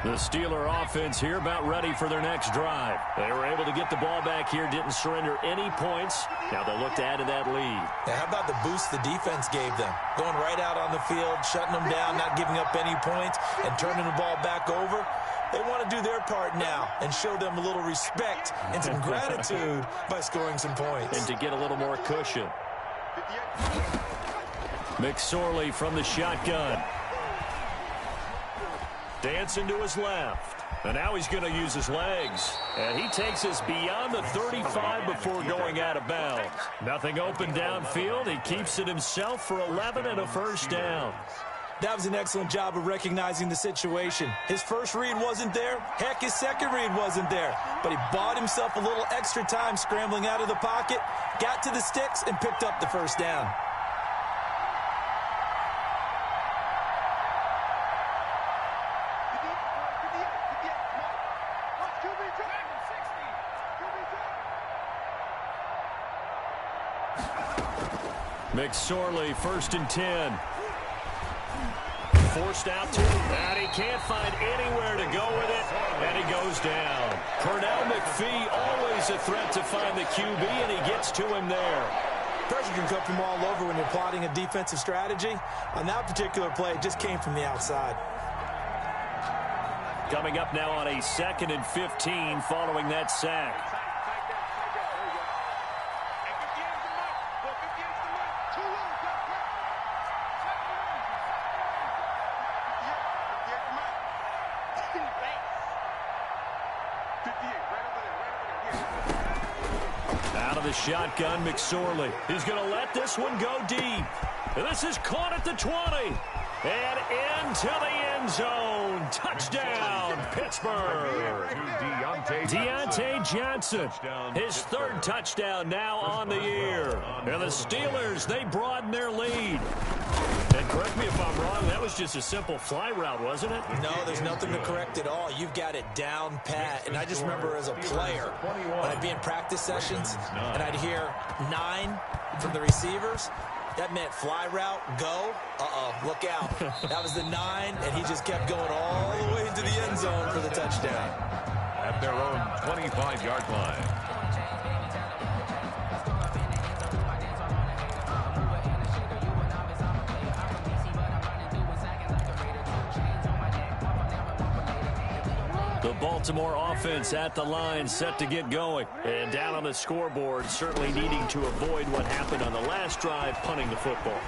The Steeler offense here about ready for their next drive. They were able to get the ball back here, didn't surrender any points. Now they'll look to add to that lead. Now, how about the boost the defense gave them? Going right out on the field, shutting them down, not giving up any points, and turning the ball back over. They want to do their part now and show them a little respect and some gratitude by scoring some points. And to get a little more cushion. McSorley from the shotgun. Dancing to his left. And now he's going to use his legs. And he takes us beyond the 35 before going out of bounds. Nothing open downfield. He keeps it himself for 11 and a first down. That was an excellent job of recognizing the situation. His first read wasn't there. Heck, his second read wasn't there. But he bought himself a little extra time scrambling out of the pocket, got to the sticks, and picked up the first down. McSorley, 1st and 10. Forced out to him, and he can't find anywhere to go with it, and he goes down. Pernell McPhee, always a threat to find the QB, and he gets to him there. Pressure can come from all over when you're plotting a defensive strategy. On that particular play, it just came from the outside. Coming up now on a 2nd and 15 following that sack. Out of the shotgun, McSorley. He's going to let this one go deep. And this is caught at the 20. And into the end zone. Touchdown, Pittsburgh. Deontay Johnson, his 3rd touchdown now on the year. And the Steelers, they broaden their lead. And correct me if I'm wrong, that was just a simple fly route, wasn't it? No, there's nothing to correct at all. You've got it down pat. And I just remember as a player, when I'd be in practice sessions, and I'd hear 9 from the receivers, that meant fly route, go, look out. That was the 9, and he just kept going all the way into the end zone for the touchdown. At their own 25-yard line. The Baltimore offense at the line, set to get going. And down on the scoreboard, certainly needing to avoid what happened on the last drive, punting the football.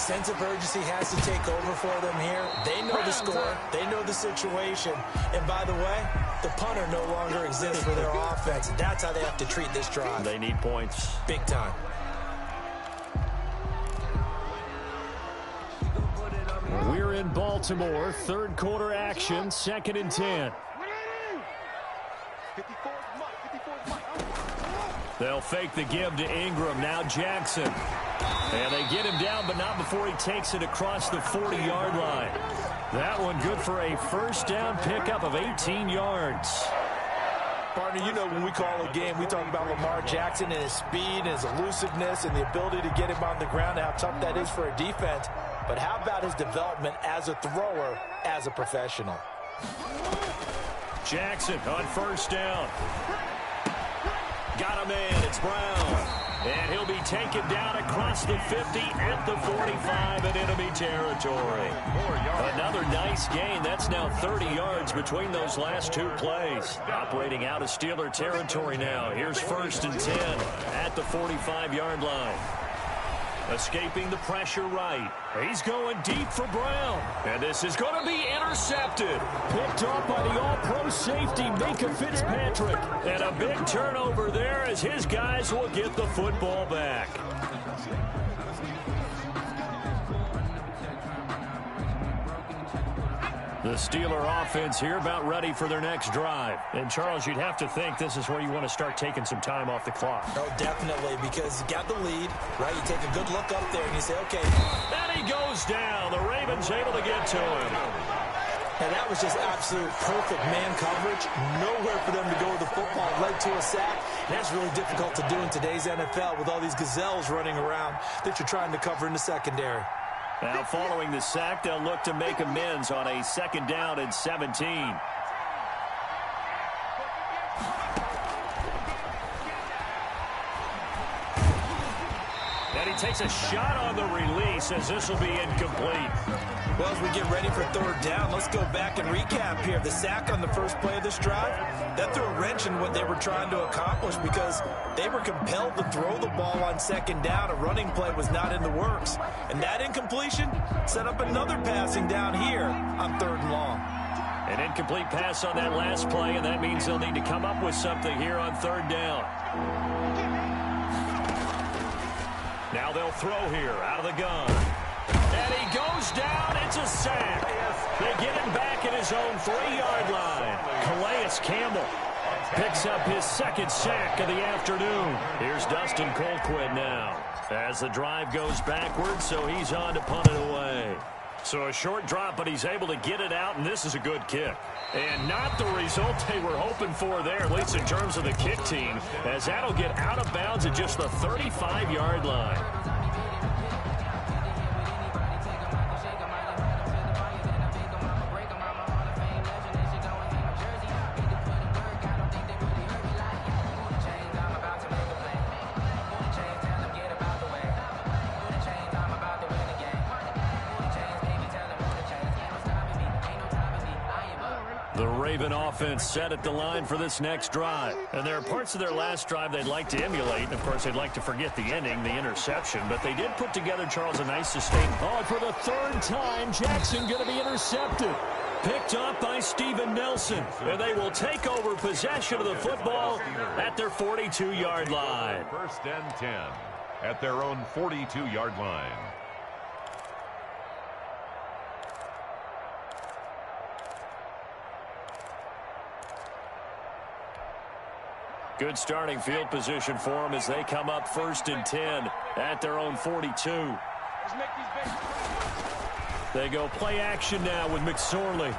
sense of urgency has to take over for them here. They know the score. They know the situation. And by the way, the punter no longer exists for their offense. That's how they have to treat this drive. They need points. Big time. We're in Baltimore. Third quarter action. 2nd and 10. They'll fake the give to Ingram. Now Jackson. And they get him down, but not before he takes it across the 40-yard line. That one good for a first down pickup of 18 yards. Partner, you know when we call a game, we talk about Lamar Jackson and his speed and his elusiveness and the ability to get him on the ground and how tough that is for a defense. But how about his development as a thrower, as a professional? Jackson on first down. Got him in. It's Brown. And he'll be taken down across the 50 at the 45 in enemy territory. Another nice gain. That's now 30 yards between those last two plays. Operating out of Steeler territory now. Here's 1st and 10 at the 45-yard line. Escaping the pressure right. He's going deep for Brown. And this is going to be intercepted. Picked off by the all-pro safety, Minkah Fitzpatrick. And a big turnover there as his guys will get the football back. The Steeler offense here about ready for their next drive. And, Charles, you'd have to think this is where you want to start taking some time off the clock. Oh, definitely, because you got the lead, right? You take a good look up there and you say, okay. And he goes down. The Ravens able to get to him. And that was just absolute perfect man coverage. Nowhere for them to go with the football. Led to a sack. And that's really difficult to do in today's NFL with all these gazelles running around that you're trying to cover in the secondary. Now, following the sack, they'll look to make amends on a 2nd down and 17. And he takes a shot on the release as this will be incomplete. Well, as we get ready for 3rd down, let's go back and recap here. The sack on the first play of this drive, that threw a wrench in what they were trying to accomplish because they were compelled to throw the ball on 2nd down. A running play was not in the works. And that incompletion set up another passing down here on 3rd and long. An incomplete pass on that last play, and that means they'll need to come up with something here on 3rd down. Now they'll throw here out of the gun. And he goes down. It's a sack. They get him back at his own 3-yard line. Calais Campbell picks up his 2nd sack of the afternoon. Here's Dustin Colquitt now as the drive goes backwards, so he's on to punt it away. So a short drop, but he's able to get it out, and this is a good kick. And not the result they were hoping for there, at least in terms of the kick team, as that'll get out of bounds at just the 35-yard line. The Raven offense set at the line for this next drive. And there are parts of their last drive they'd like to emulate. Of course, they'd like to forget the ending, the interception. But they did put together, Charles, a nice sustain. Oh, for the 3rd time, Jackson going to be intercepted. Picked up by Steven Nelson. And they will take over possession of the football at their 42-yard line. 1st and 10 at their own 42-yard line. Good starting field position for them as they come up 1st and 10 at their own 42. They go play action now with McSorley.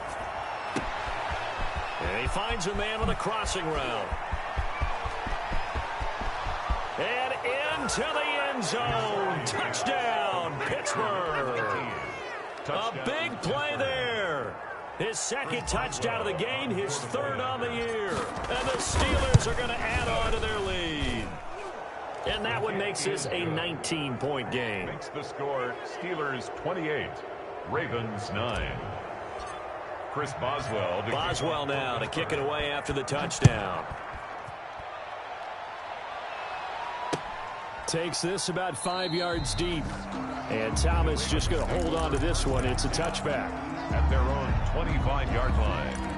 And he finds a man on the crossing route. And into the end zone. Touchdown, Pittsburgh. A big play there. His 2nd touchdown of the game, his 3rd on the year. And the Steelers are going to add on to their lead. And that one makes this a 19-point game. Makes the score Steelers 28, Ravens 9. Chris Boswell. Boswell now to kick it away after the touchdown. Takes this about 5 yards deep. And Thomas just going to hold on to this one. It's a touchback. At their own 25-yard line.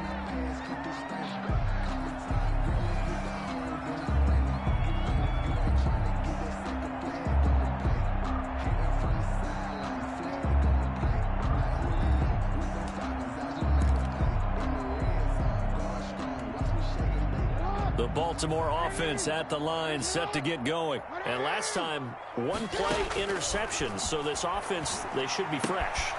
The Baltimore offense at the line, set to get going. And last time, one play interception. So this offense, they should be fresh.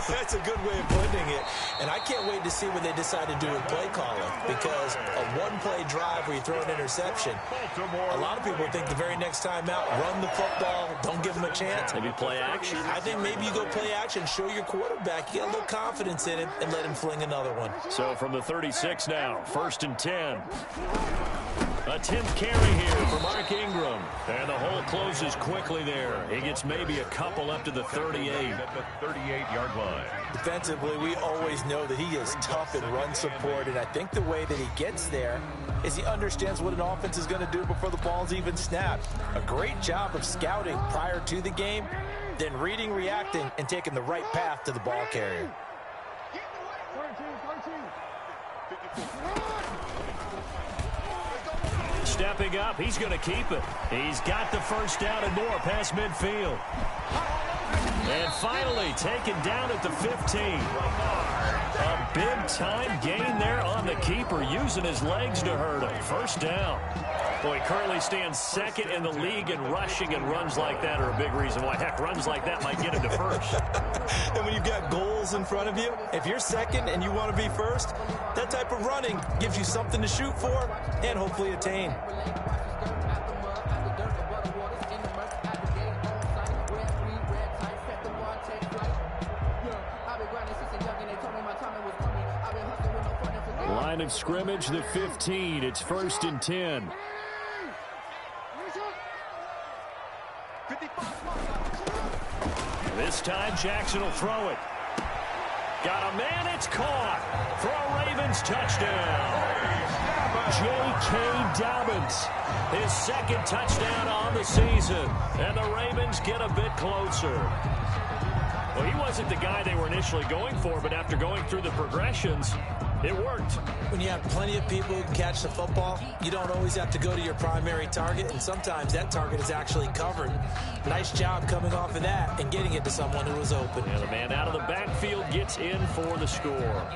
That's a good way of putting it. And I can't wait to see what they decide to do with play calling. Because a one-play drive where you throw an interception, a lot of people think the very next time out, run the football, don't give them a chance. Maybe play action. I think maybe you go play action, show your quarterback, you get a little confidence in him, and let him fling another one. So from the 36 now, 1st and 10. A 10th carry here for Mark Ingram. And the hole closes quickly there. He gets maybe a couple up to the 38. At the 38-yard line. Defensively, we always know that he is tough in run support, and I think the way that he gets there is he understands what an offense is going to do before the ball's even snapped. A great job of scouting prior to the game, then reading, reacting, and taking the right path to the ball carrier. Stepping up, he's going to keep it. He's got the first down and more past midfield. And finally taken down at the 15. A big-time gain there on the keeper, using his legs to hurt him. First down. Boy, he currently stands second in the league in rushing, and runs like that are a big reason why. Heck, runs like that might get him to first. And when you've got goals in front of you, if you're second and you want to be first, that type of running gives you something to shoot for and hopefully attain. Line of scrimmage, the 15. It's 1st and 10. This time Jackson will throw it. Got a man, it's caught for a Ravens touchdown. J.K. Dobbins, his second touchdown on the season, and the Ravens get a bit closer. Well, he wasn't the guy they were initially going for, but after going through the progressions, it worked. When you have plenty of people who can catch the football, you don't always have to go to your primary target, and sometimes that target is actually covered. Nice job coming off of that and getting it to someone who was open. And the man out of the backfield gets in for the score.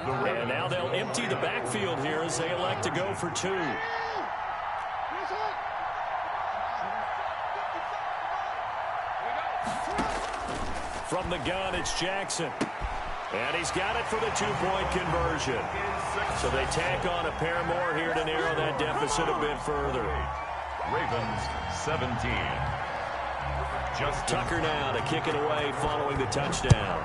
And now they'll empty the backfield here as they elect to go for 2. From the gun, it's Jackson. And he's got it for the 2-point conversion. So they tack on a pair more here to narrow that deficit a bit further. Ravens 17. Justin Tucker now to kick it away following the touchdown.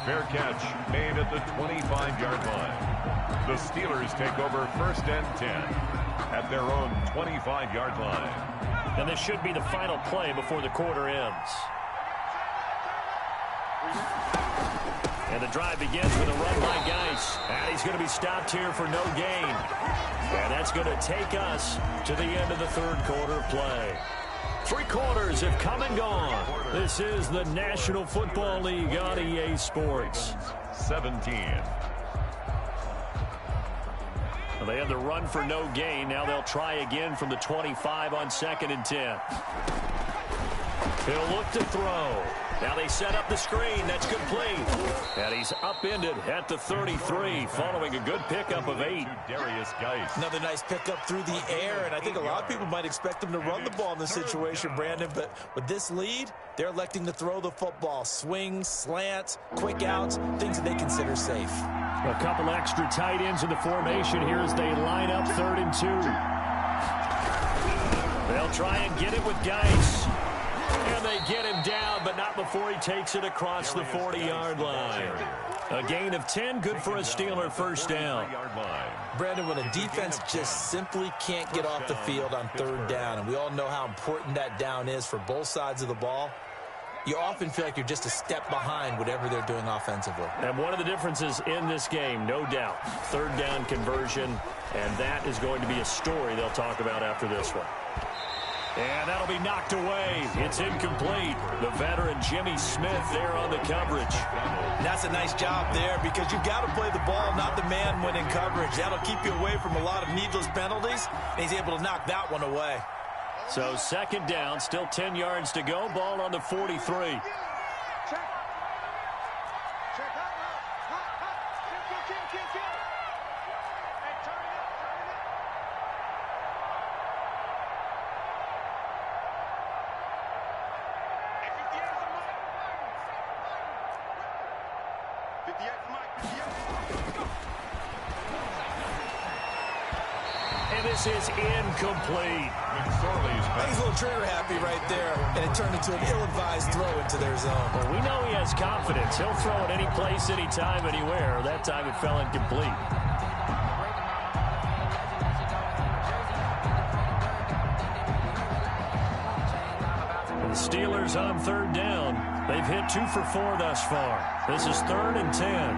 Fair catch made at the 25-yard line. The Steelers take over 1st and 10 at their own 25-yard line. And this should be the final play before the quarter ends. And the drive begins with a run by Geis. And he's going to be stopped here for no gain. And that's going to take us to the end of the 3rd quarter play. 3 quarters have come and gone. This is the National Football League on EA Sports. 17. Well, they had the run for no gain. Now they'll try again from the 25 on 2nd and 10. He'll look to throw. Now they set up the screen. That's complete. And he's upended at the 33 following a good pickup of 8. Darius Geis. Another nice pickup through the air, and I think a lot of people might expect them to run the ball in this situation, Brandon, but with this lead, they're electing to throw the football. Swings, slants, quick outs, things that they consider safe. A couple extra tight ends in the formation here as they line up 3rd and 2. They'll try and get it with Geis. And they get him down, but not before he takes it across the 40-yard line. A gain of 10, good for a Steeler first down. Brandon, when a defense just simply can't get off the field on 3rd down, and we all know how important that down is for both sides of the ball, you often feel like you're just a step behind whatever they're doing offensively. And one of the differences in this game, no doubt, third down conversion, and that is going to be a story they'll talk about after this one. And that'll be knocked away. It's incomplete. The veteran Jimmy Smith there on the coverage. That's a nice job there because you've got to play the ball, not the man when in coverage. That'll keep you away from a lot of needless penalties, and he's able to knock that one away. So second down, still 10 yards to go. Ball on the 43. And this is incomplete. He's a little trigger happy right there, and it turned into an ill-advised throw into their zone. Well, we know he has confidence. He'll throw it any place, anytime, anywhere. That time it fell incomplete. The Steelers on third down. They've hit 2 for 4 thus far. This is 3rd and 10.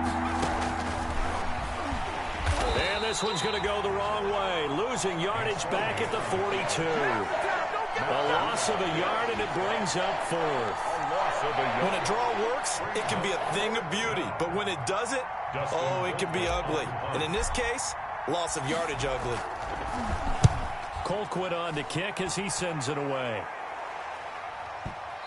And this one's going to go the wrong way. Losing yardage back at the 42. A loss of a yard, and it brings up 4th. When a draw works, it can be a thing of beauty. But when it doesn't, oh, it can be ugly. And in this case, loss of yardage ugly. Colquitt on to kick as he sends it away.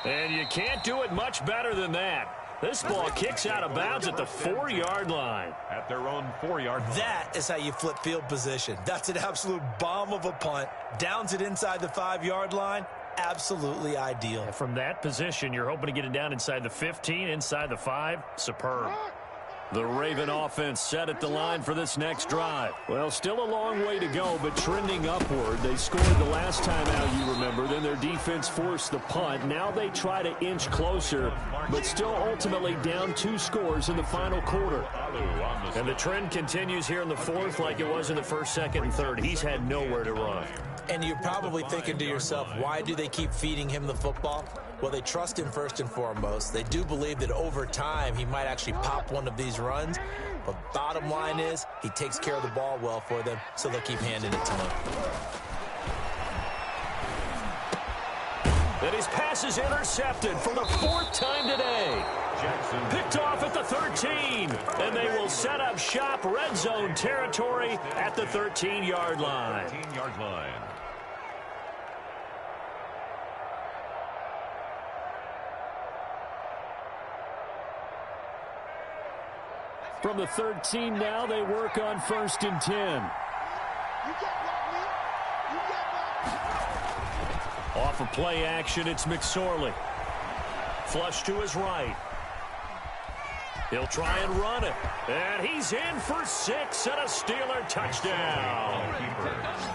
And you can't do it much better than that. This ball kicks out of bounds at the 4-yard line. At their own 4-yard line. That is how you flip field position. That's an absolute bomb of a punt. Downs it inside the 5-yard line. Absolutely ideal. From that position, you're hoping to get it down inside the 15, inside the 5. Superb. The Raven offense set at the line for this next drive. Well, still a long way to go, but trending upward. They scored the last time out, you remember. Then their defense forced the punt. Now they try to inch closer, but still ultimately down 2 scores in the final quarter. And the trend continues here in the 4th like it was in the 1st, 2nd, and 3rd. He's had nowhere to run. And you're probably thinking to yourself, why do they keep feeding him the football? Well, they trust him first and foremost. They do believe that over time he might actually pop one of these runs. But bottom line is he takes care of the ball well for them, so they'll keep handing it to him. And his pass is intercepted for the 4th time today. Picked off at the 13. And they will set up shop red zone territory at the 13-yard line. 13-yard line. From the 13 now, they work on 1st and 10. Off of play action, it's McSorley. Flush to his right. He'll try and run it. And he's in for 6 and a Steeler touchdown.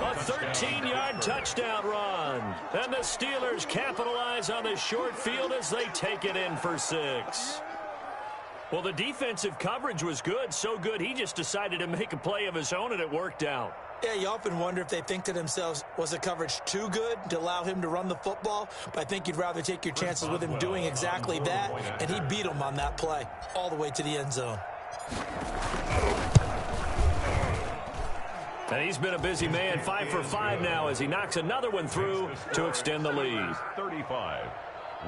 A 13-yard touchdown run. And the Steelers capitalize on the short field as they take it in for 6. Well, the defensive coverage was good, so good he just decided to make a play of his own, and it worked out. Yeah, you often wonder if they think to themselves, was the coverage too good to allow him to run the football? But I think you'd rather take your chances with him doing exactly that, and he beat him on that play all the way to the end zone. And he's been a busy man, 5 for 5 now as he knocks another one through to extend the lead. 35,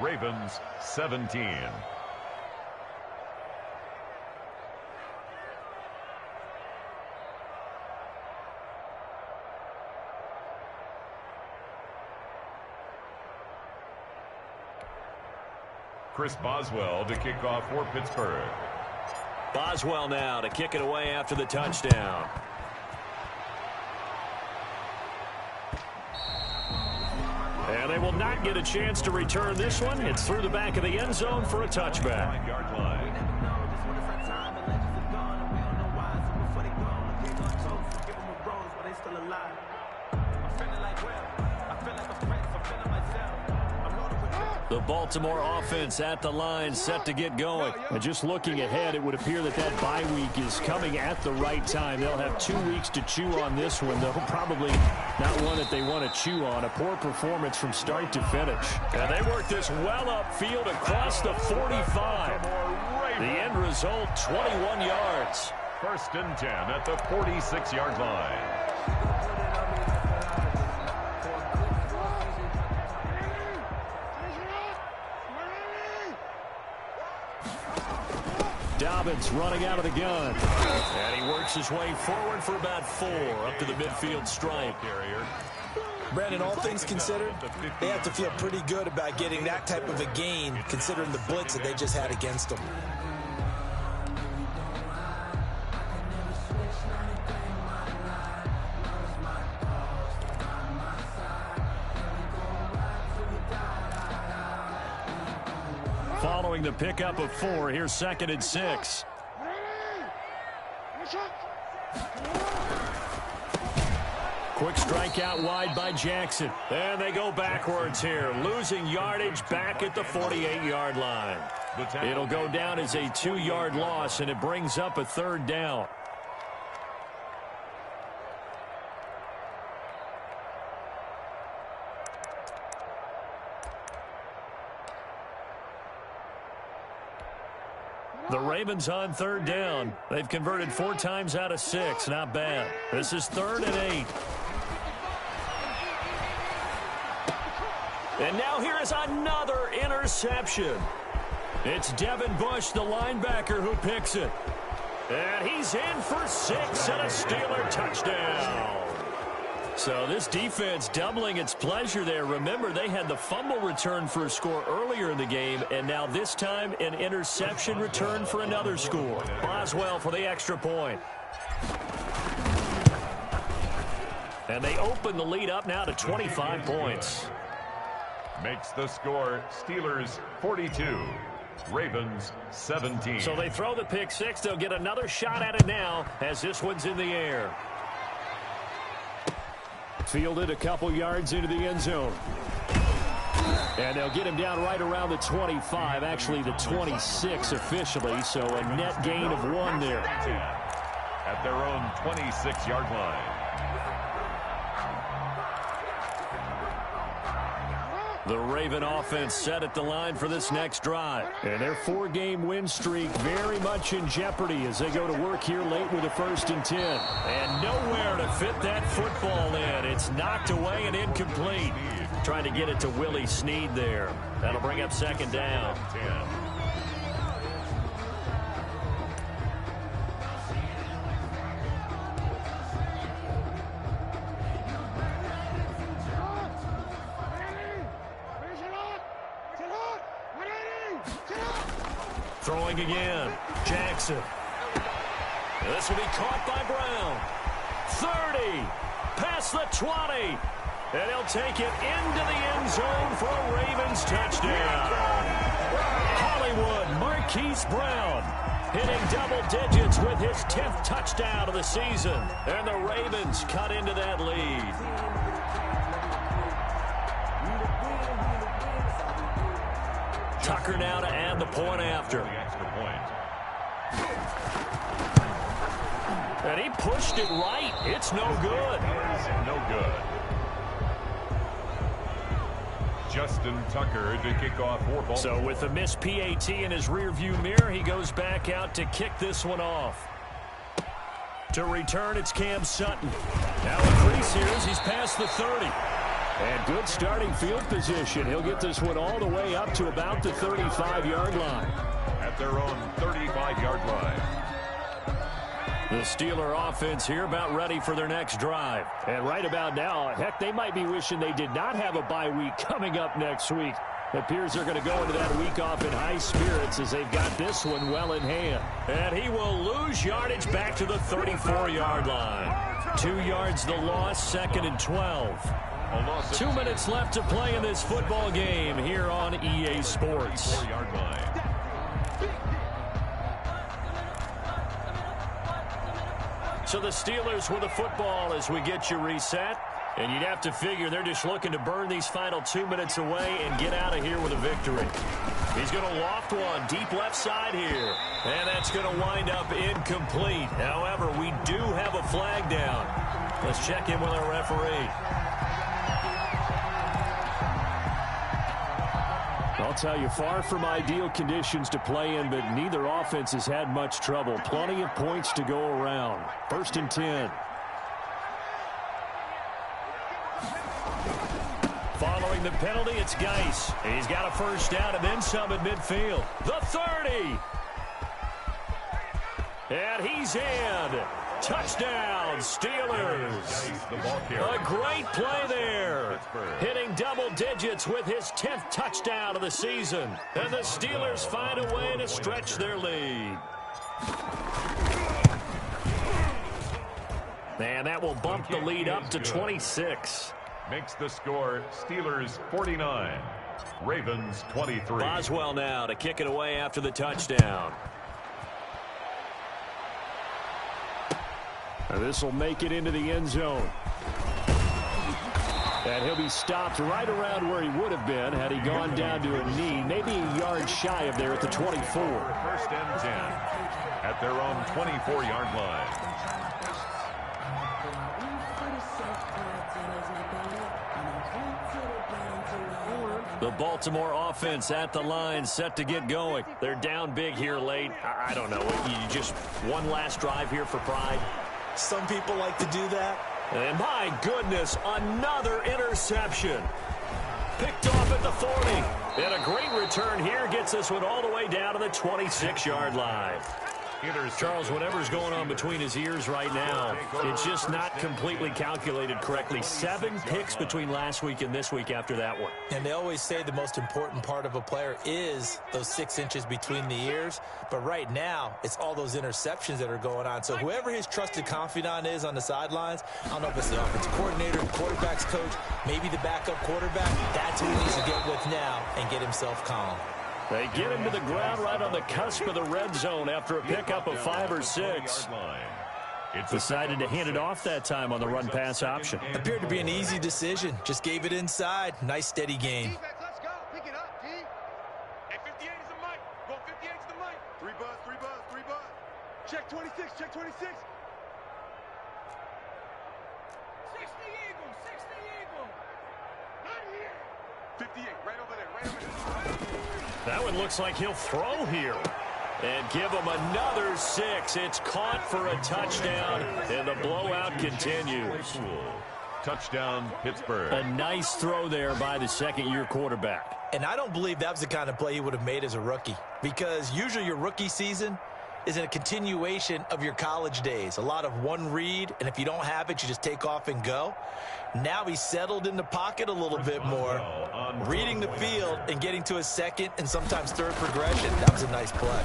Ravens 17. Chris Boswell to kick off for Pittsburgh. Boswell now to kick it away after the touchdown. And they will not get a chance to return this one. It's through the back of the end zone for a touchback. 5-yard line. The Baltimore offense at the line, set to get going. And just looking ahead, it would appear that that bye week is coming at the right time. They'll have 2 weeks to chew on this one, though probably not one that they want to chew on. A poor performance from start to finish. And they work this well upfield across the 45. The end result, 21 yards. 1st and 10 at the 46-yard line. Dobbins running out of the gun. And he works his way forward for about 4 up to the midfield stripe. Brandon, all things considered, they have to feel pretty good about getting that type of a gain considering the blitz that they just had against them. Following the pickup of 4, here's 2nd and 6. Quick strike out wide by Jackson. And they go backwards here, losing yardage back at the 48-yard line. It'll go down as a 2-yard loss, and it brings up a 3rd down. The Ravens on 3rd down. They've converted 4 times out of 6. Not bad. This is 3rd and 8. And now here is another interception. It's Devin Bush, the linebacker, who picks it. And he's in for 6 and a Steeler touchdown. So this defense doubling its pleasure there. Remember, they had the fumble return for a score earlier in the game, and now this time an interception return for another score. Boswell for the extra point. And they open the lead up now to 25 points. Makes the score Steelers 42, Ravens 17. So they throw the pick 6. They'll get another shot at it now as this one's in the air. Fielded a couple yards into the end zone. And they'll get him down right around the 25, actually the 26 officially, so a net gain of 1 there. At their own 26-yard line. The Raven offense set at the line for this next drive. And their 4-game win streak very much in jeopardy as they go to work here late with a 1st and 10. And nowhere to fit that football in. It's knocked away and incomplete. Trying to get it to Willie Snead there. That'll bring up 2nd down. Throwing again. Jackson. This will be caught by Brown. 30. Past the 20. And he'll take it into the end zone for a Ravens touchdown. Hollywood Marquise Brown hitting double digits with his 10th touchdown of the season. And the Ravens cut into that lead. Tucker now to add the point after. And he pushed it right. It's no good. No good. Justin Tucker to kick off for Baltimore. So with a missed PAT in his rearview mirror, he goes back out to kick this one off. To return, it's Cam Sutton. Now increase here as he's past the 30. And good starting field position. He'll get this one all the way up to about the 35-yard line. At their own 35-yard line. The Steeler offense here about ready for their next drive. And right about now, heck, they might be wishing they did not have a bye week coming up next week. It appears they're going to go into that week off in high spirits as they've got this one well in hand. And he will lose yardage back to the 34-yard line. 2 yards the loss, 2nd and 12. 2 minutes left to play in this football game here on EA Sports. 4-yard line. So the Steelers with the football as we get you reset. And you'd have to figure they're just looking to burn these final 2 minutes away and get out of here with a victory. He's going to loft one deep left side here. And that's going to wind up incomplete. However, we do have a flag down. Let's check in with our referee. I'll tell you, far from ideal conditions to play in, but neither offense has had much trouble. Plenty of points to go around. 1st and 10. Following the penalty, it's Geis. He's got a first down and then some at midfield. The 30. And he's in. Touchdown, Steelers. A great play there. Hitting double digits with his 10th touchdown of the season. And the Steelers find a way to stretch their lead. And that will bump the lead up to 26. Makes the score Steelers 49, Ravens 23. Boswell now to kick it away after the touchdown. This will make it into the end zone. And he'll be stopped right around where he would have been had he gone down to a knee, maybe a yard shy of there at the 24. 1st and 10 at their own 24-yard line. The Baltimore offense at the line, set to get going. They're down big here late. I don't know. You just one last drive here for pride. Some people like to do that. And my goodness, another interception. Picked off at the 40. And a great return here gets this one all the way down to the 26-yard line. Charles, whatever's going on between his ears right now, it's just not completely calculated correctly. 7 picks between last week and this week after that one. And they always say the most important part of a player is those 6 inches between the ears. But right now, it's all those interceptions that are going on. So whoever his trusted confidant is on the sidelines, I don't know if it's the offensive coordinator, the quarterback's coach, maybe the backup quarterback, that's who he needs to get with now and get himself calm. They get him to the ground right on the cusp of the red zone after a pickup of 5 or 6. Decided to hand it off that time on the run-pass option. Appeared to be an easy decision. Just gave it inside. Nice, steady gain. Let's go. Pick it up, D. Hey, 58 is the mic. Go 58 is the mic. 3 buzz, 3 buzz, 3 buzz. Check 26, check 26. 60 Eagle, 60 Eagle. Right here. 58, right over there, right over there. That one looks like he'll throw here. And give him another 6. It's caught for a touchdown, and the blowout continues. Touchdown, Pittsburgh. A nice throw there by the second-year quarterback. And I don't believe that was the kind of play he would have made as a rookie, because usually your rookie season is a continuation of your college days. A lot of one read, and if you don't have it, you just take off and go. Now he's settled in the pocket a little bit more, reading the field and getting to his second and sometimes third progression. That was a nice play.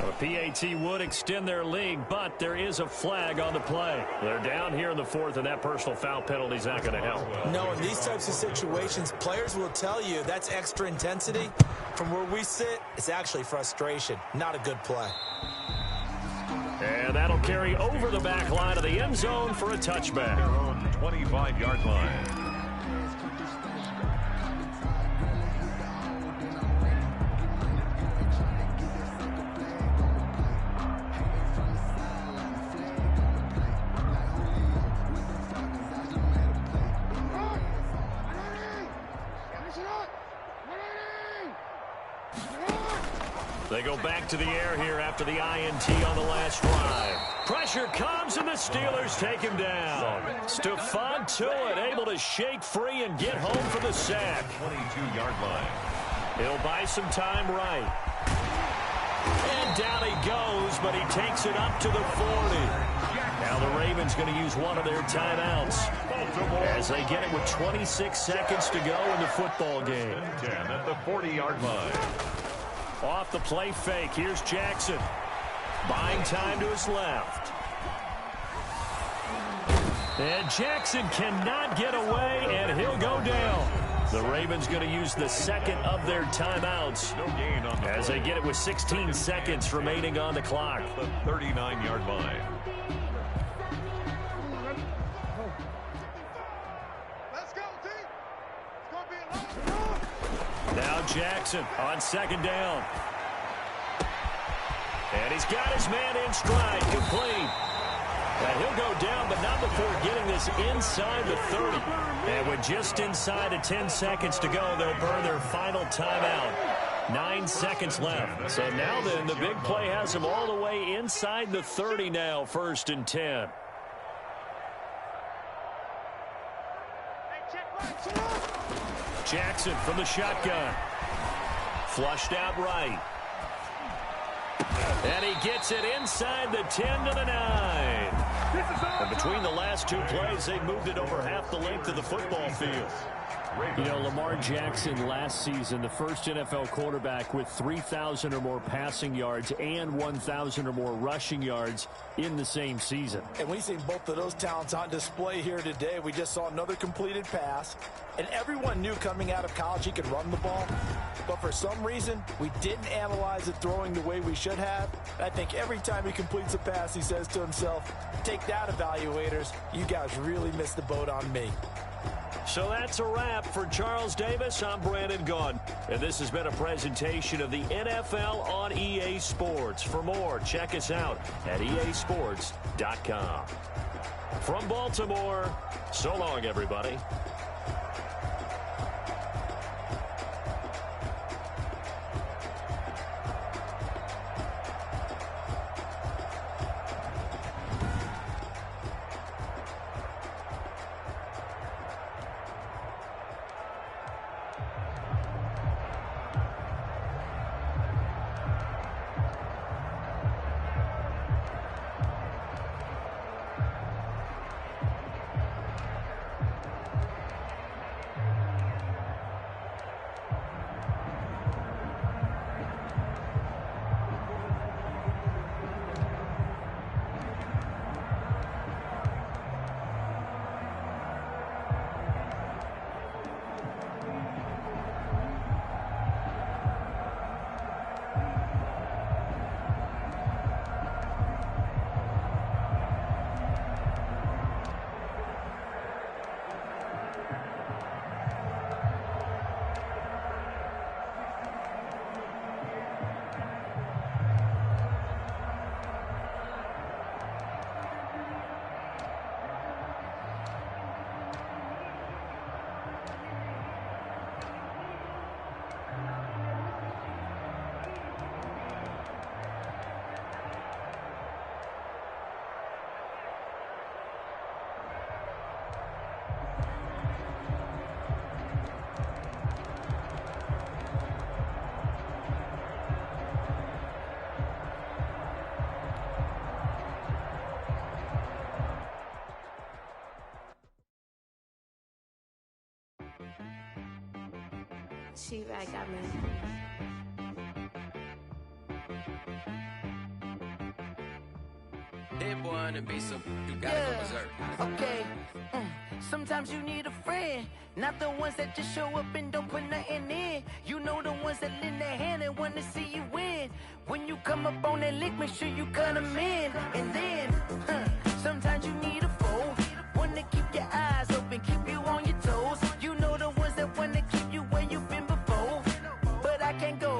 The PAT would extend their lead, but there is a flag on the play. They're down here in the 4th, and that personal foul penalty is not going to help. No, in these types of situations, players will tell you that's extra intensity. From where we sit, it's actually frustration. Not a good play. And that'll carry over the back line of the end zone for a touchback. Their own 25-yard line. They go back to the air here after the INT on the last drive. Pressure comes, and the Steelers take him down. Stephon Tuitt able to shake free and get home for the sack. 22-yard line. He'll buy some time right. And down he goes, but he takes it up to the 40. Now the Ravens going to use one of their timeouts as they get it with 26 seconds to go in the football game. 10 at the 40-yard line. Off the play fake, here's Jackson. Buying time to his left. And Jackson cannot get away, and he'll go down. The Ravens going to use the second of their timeouts No gain on the as they get it with 16 seconds remaining on the clock. The 39-yard line. Now Jackson on second down. And he's got his man in stride, complete. And he'll go down, but not before getting this inside the 30. And with just inside of 10 seconds to go, they'll burn their final timeout. 9 seconds left. So now then, the big play has them all the way inside the 30 now, 1st and 10. Jackson from the shotgun. Flushed out right. And he gets it inside the 10 to the 9. And between the last two plays, they moved it over half the length of the football field. You know, Lamar Jackson last season, the first NFL quarterback with 3,000 or more passing yards and 1,000 or more rushing yards in the same season. And we've seen both of those talents on display here today. We just saw another completed pass. And everyone knew coming out of college he could run the ball. But for some reason, we didn't analyze it throwing the way we should have. And I think every time he completes a pass, he says to himself, take that, evaluators. You guys really missed the boat on me. So that's a wrap for Charles Davis. I'm Brandon Gaudin. And this has been a presentation of the NFL on EA Sports. For more, check us out at easports.com. From Baltimore, so long, everybody. T-Rag got me. That boy on the beat, so you gotta go berserk. Okay. Sometimes you need a friend, not the ones that just show up and don't put nothing in. You know the ones that lend their hand and want to see you win. When you come up on that lick, make sure you cut them in. And then, sometimes you need a foe, one to keep your eyes open, keep you on your toes. You know the ones that want to keep you where you've been before. But I can't go,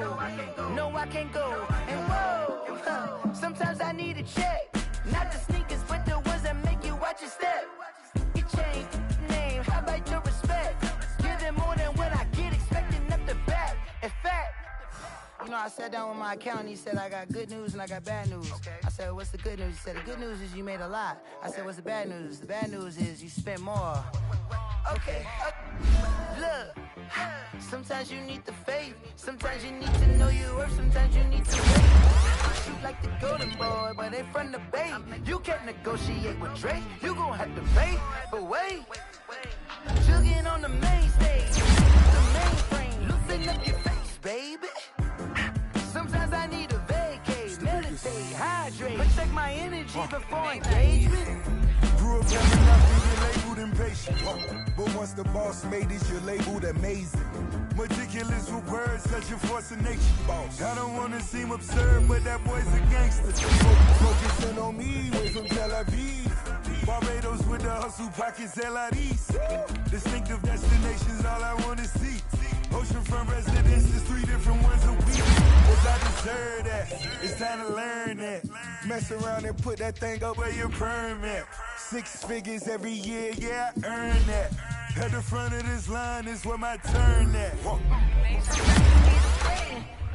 no I can't go. And whoa, sometimes I need a check, not the sneakers, but the ones that make you watch your step. You change name, how about your respect? Give them more than what I get, expecting up the back. In fact, you know, I sat down with my accountant. He said, I got good news and I got bad news. Okay. I said, what's the good news? He said, the good news is you made a lot. I said, what's the bad news? The bad news is you spent more. Okay. Look, sometimes you need the faith. Sometimes you need to know your worth. Sometimes you need to wait. Shoot like the golden boy, but in front of the bay. You can't negotiate with Drake. You gon' have to pay. But wait, jugging on the main stage. The mainframe, loosen up your face, baby. Sometimes I need a vacate, meditate, hydrate, protect my energy before engagement. Grew up having nothing, you're labeled impatient. But once the boss made it, you're labeled amazing. Meticulous with words, such a force of nature. I don't wanna seem absurd, but that boy's a gangster. Focusing on me, way from Tel Aviv. Barbados with the hustle pockets, LIDs. Distinctive destinations, all I wanna see. it's time to learn that. Mess around and put that thing up where your permit. 6 figures every year, yeah, I earn that. At the front of this line is where my turn at.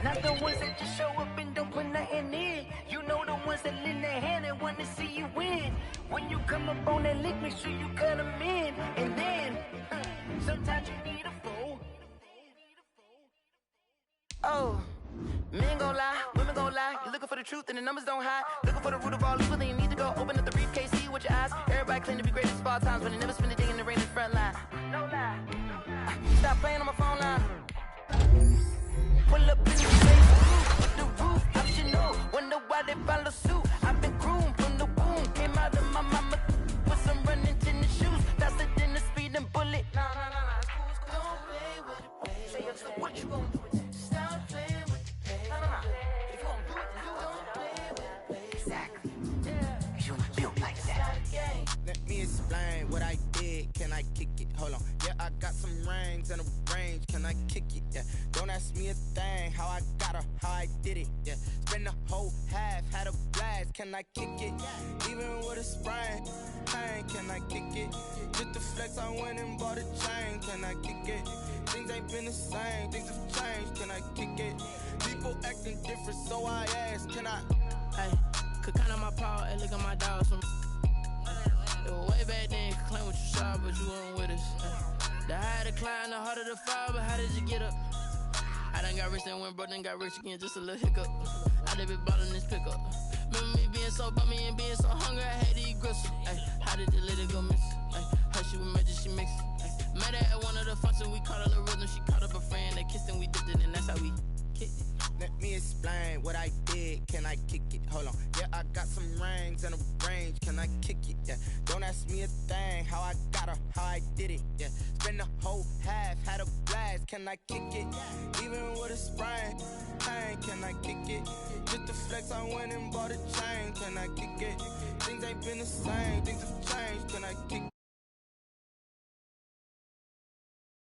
Not the ones that just show up and don't put nothing in. You know the ones that lend their hand and want to see you win. When you come up on that lick, make sure you cut them in. And then, sometimes you need a fool. Oh, men gon' lie, women gon' lie. You're looking for the truth and the numbers don't hide. Looking for the root of all evil, then you need to go open up the briefcase, see with your eyes. Everybody claim to be greatest of all times, but they never spend a day in the rain in the front line. No lie. Stop playing on my phone line. Pull up in the face, with the roof optional. Wonder why they follow suit. I've been groomed from the womb. Came out of my mama with some running tennis shoes. Faster than the speeding bullet. Nah. Don't play with it, baby. What you gon' do with it? Stop playing with it, baby. Nah. If you gon' do it, then you don't play with it, baby. Exactly. Yeah. You built like that. Let me explain what I did. Can I kick it? Hold on. Yeah, I got some rings and a range. Can I kick it? Yeah. Don't ask me a thing. How I got her, how I did it. Yeah. Spend the whole half, had a blast. Can I kick it? Even with a sprain. Pain, can I kick it? Just the flex, I went and bought a chain. Can I kick it? Things ain't been the same. Things have changed. Can I kick it? People acting different, so I ask. Can I? Hey, could count on my paw and look at my dogs from. It was way back then, could claim what you saw, but you weren't with us. The higher the climb, the harder the fall, but how did you get up? I done got rich and went broke, then got rich again, just a little hiccup. I done been ballin' this pickup. Remember me being so bummy and being so hungry, I had to eat gristle. Ay, how did the lady go miss? Ay, how she with magic, she mixed. Met her at one of the functions, we caught her the rhythm, she caught up a friend, they kissed and we dipped it, and that's how we kicked it. Let me explain what I did. Can I kick it? Hold on. Yeah, I got some rings and a range. Can I kick it? Yeah. Don't ask me a thing. How I got her, how I did it. Yeah. Spend the whole half, had a blast. Can I kick it? Even with a sprain. Pain, can I kick it? Just the flex, I went and bought a chain. Can I kick it? Things ain't been the same. Things have changed. Can I kick